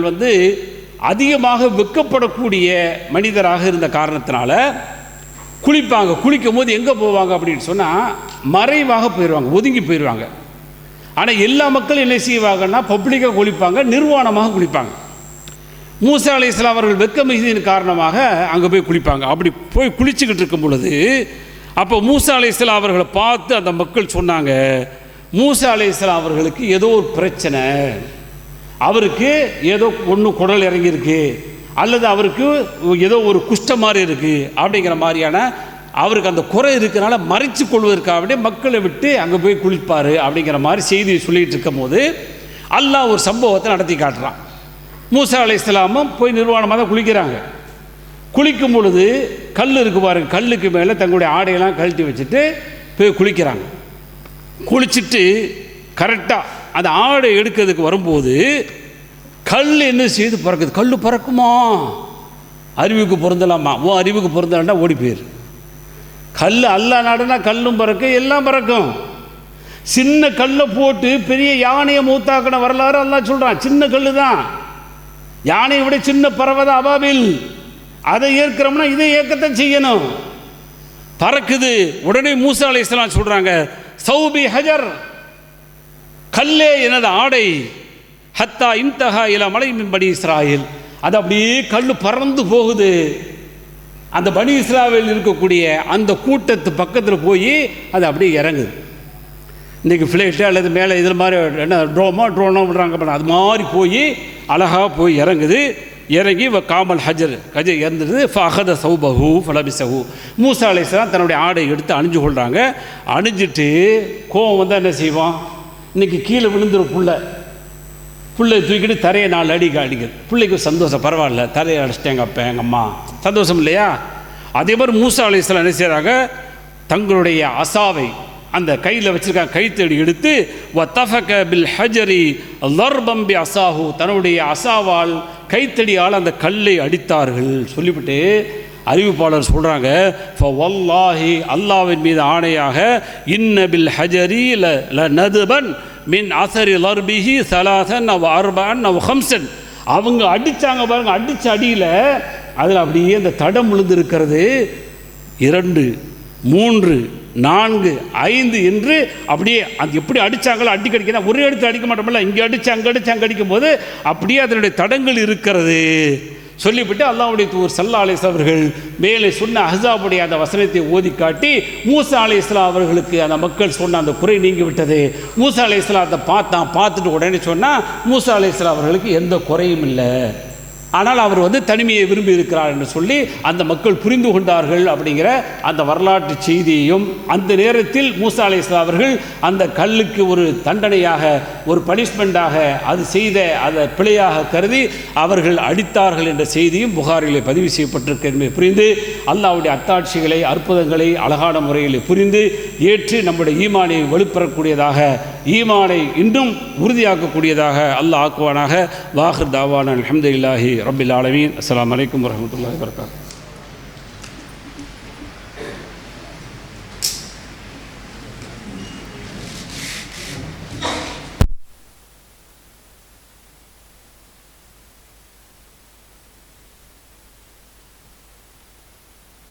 அதிகமாக வெட்கப்படக்கூடிய மனிதராக இருந்த காரணத்தினால குளிப்பாங்க. குளிக்கும் போது எங்கே போவாங்க அப்படின்னு சொன்னால் மறைவாக போயிடுவாங்க, ஒதுங்கி போயிடுவாங்க. ஆனால் எல்லா மக்களும் என்ன செய்வாங்கன்னா பப்ளிக்காக குளிப்பாங்க, நிர்வாணமாக குளிப்பாங்க. மூசா அலைஹிஸ்ஸலாம் அவர்கள் வெட்க மிகுதியின் காரணமாக அங்கே போய் குளிப்பாங்க. அப்படி போய் குளிச்சுக்கிட்டு இருக்கும் பொழுது அப்போ மூசா அலைஹிஸ்ஸலாம் அவர்களை பார்த்து அந்த மக்கள் சொன்னாங்க, மூசா அலைஹிஸ்ஸலாம் அவர்களுக்கு ஏதோ ஒரு பிரச்சனை, அவருக்கு ஏதோ ஒன்று குடல் இறங்கியிருக்கு, அல்லது அவருக்கு ஏதோ ஒரு குஷ்டம் மாதிரி இருக்குது அப்படிங்கிற மாதிரியான அவருக்கு அந்த குறை இருக்கிறனால மறைச்சு கொள்வதற்காக மக்களை விட்டு அங்கே போய் குளிப்பார் அப்படிங்கிற மாதிரி செய்தியை சொல்லிகிட்டு இருக்கும் போது அல்லாஹ் ஒரு சம்பவத்தை நடத்தி காட்டுறான். மூசா அலைஹிஸ்ஸலாமும் போய் நிர்வாணமாக தான் குளிக்கிறாங்க. குளிக்கும் பொழுது கல் இருக்கு பாருங்க, கல்லுக்கு மேலே தங்களுடைய ஆடையெல்லாம் கழட்டி வச்சுட்டு போய் குளிக்கிறாங்க. குளிச்சுட்டு கரெக்டாக அந்த ஆடை எடுக்கிறதுக்கு வரும்போது கல் என்ன செய்து பறக்குது. கல் பறக்குமா? அறிவுக்கு பொருந்தலாமா? அறிவுக்கு பொருந்தலாம்னா ஓடி போயிரு. கல் அல்லா நாடுனா கல்லும் பறக்கும், எல்லாம் பறக்கும். சின்ன கல்லை போட்டு பெரிய யானையை மூத்தாக்கின வரலாறு அல்லாஹ் சொல்கிறான். சின்ன கல் தான், யானையை விட சின்ன பறவை தான் அபாபில். அதை ஏற்கிறோம்னா இதை ஏற்கத்தான் செய்யணும். பறக்குது. உடனே மூசா அலைஹிஸ்ஸலாம் சொல்கிறாங்க, சௌபி ஹஜர், கல்லே எனது ஆடை, ஹத்தா இன்தஹா இலா மலை மின் பனி இஸ்ராயில். அது அப்படியே கல் பறந்து போகுது. அந்த பனி இஸ்ராயில் இருக்கக்கூடிய அந்த கூட்டத்து பக்கத்தில் போய் அது அப்படியே இறங்குது. இன்றைக்கி ஃப்ளைட்டு அல்லது மேலே இதில் மாதிரி என்ன ட்ரோனோ விடுறாங்க, அது மாதிரி போய் அழகாக போய் இறங்குது. இறங்கி காமல் ஹஜர் கஜர் இறந்துடுது. ஃபஹத சௌபஹு ஃபலபிசஹு. மூசா அலைஹிஸ்ஸலாம் தன்னுடைய ஆடை எடுத்து அணிஞ்சு கொள்கிறாங்க. அணிஞ்சிட்டு கோவம் வந்தால் என்ன செய்வான்? இன்றைக்கி கீழே விழுந்துடும் புள்ளை தூக்கிட்டு தரையை 4 அடிக்குது. பிள்ளைக்கு சந்தோஷம், பரவாயில்ல தரையை அடிச்சிட்டாங்க அப்போ எங்கள் அம்மா, சந்தோஷம் இல்லையா? அதே மாதிரி மூசா அலைஹிஸ்ஸலாம் என்ன செய்கிறாங்க, தங்களுடைய அசாவை அந்த கையில் வச்சுருக்காங்க, கைத்தடி எடுத்து வத்தஃபக பில் ஹஜரி லர்பம் பி அசாஹு, தன்னுடைய அசாவால் கைத்தடியால் அந்த கல்லை அடித்தார்கள். சொல்லிவிட்டு அறிவிப்பாளர் சொல்கிறாங்க, ஃபவல்லாஹி, அல்லாஹ்வின் மீது ஆணையாக, இன்ன பில் ஹஜரி ல நதுபன் மின் அசரி லர்பிஹி சலாசன் அவ் அர்பன் அவ் ஹம்சன். அவங்க அடித்தாங்க பாருங்க, அடித்த அடியில் அதில் அப்படியே அந்த தடம் விழுந்திருக்கிறது. 2, 3, 4, 5 என்று அப்படியே அது எப்படி அடித்தாங்களோ அடிக்கடிக்க ஒரே இடத்துல அடிக்க மாட்டோம்ல, இங்கே அடித்து அங்கே அடித்து அங்கே அடிக்கும் போது அப்படியே அதனுடைய தடங்கள் இருக்கிறது சொல்லிவிட்டு அல்லாஹ்வுடைய தூதர் ஸல்லல்லாஹு அலைஹி வஸல்லம் அவர்கள் மேலே சொன்ன அஹ்ஸாபுடைய அந்த வசனத்தை ஓதி காட்டி மூசா அலைஹிஸ்ஸலாம் அவர்களுக்கு அந்த மக்கள் சொன்ன அந்த குறை நீங்கி விட்டது. மூசா அலைஹிஸ்ஸலாம் அதை பார்த்துட்டு உடனே சொன்னால் மூசா அலைஹிஸ்ஸலாம் அவர்களுக்கு எந்த குறையும் இல்லை, ஆனால் அவர் தனிமையை விரும்பி இருக்கிறார் என்று சொல்லி அந்த மக்கள் புரிந்து கொண்டார்கள் அப்படிங்கிற அந்த வரலாற்று செய்தியையும், அந்த நேரத்தில் மூசா அலைஹிஸ்ஸலாம் அவர்கள் அந்த கல்லுக்கு ஒரு தண்டனையாக ஒரு பனிஷ்மெண்ட்டாக அது செய்த அதை பிழையாக கருதி அவர்கள் அடித்தார்கள் என்ற செய்தியும் புகாரிலே பதிவு செய்யப்பட்டிருக்க என்பதை புரிந்து அல்லாஹ்வுடைய அத்தாட்சிகளை அற்புதங்களை அழகான முறையில் புரிந்து ஏற்று நம்முடைய ஈமானை வலுப்பெறக்கூடியதாக, ஈமானை இன்னும் உறுதியாக்கக்கூடியதாக அல்லாஹ் ஆக்குவானாக. வாஹிர் தாவானா அல்ஹம்துலில்லாஹி ரப்பில் ஆலமீன். அஸ்ஸலாமு அலைக்கும் வரஹ்மத்துல்லாஹி வபரகாத்துஹு.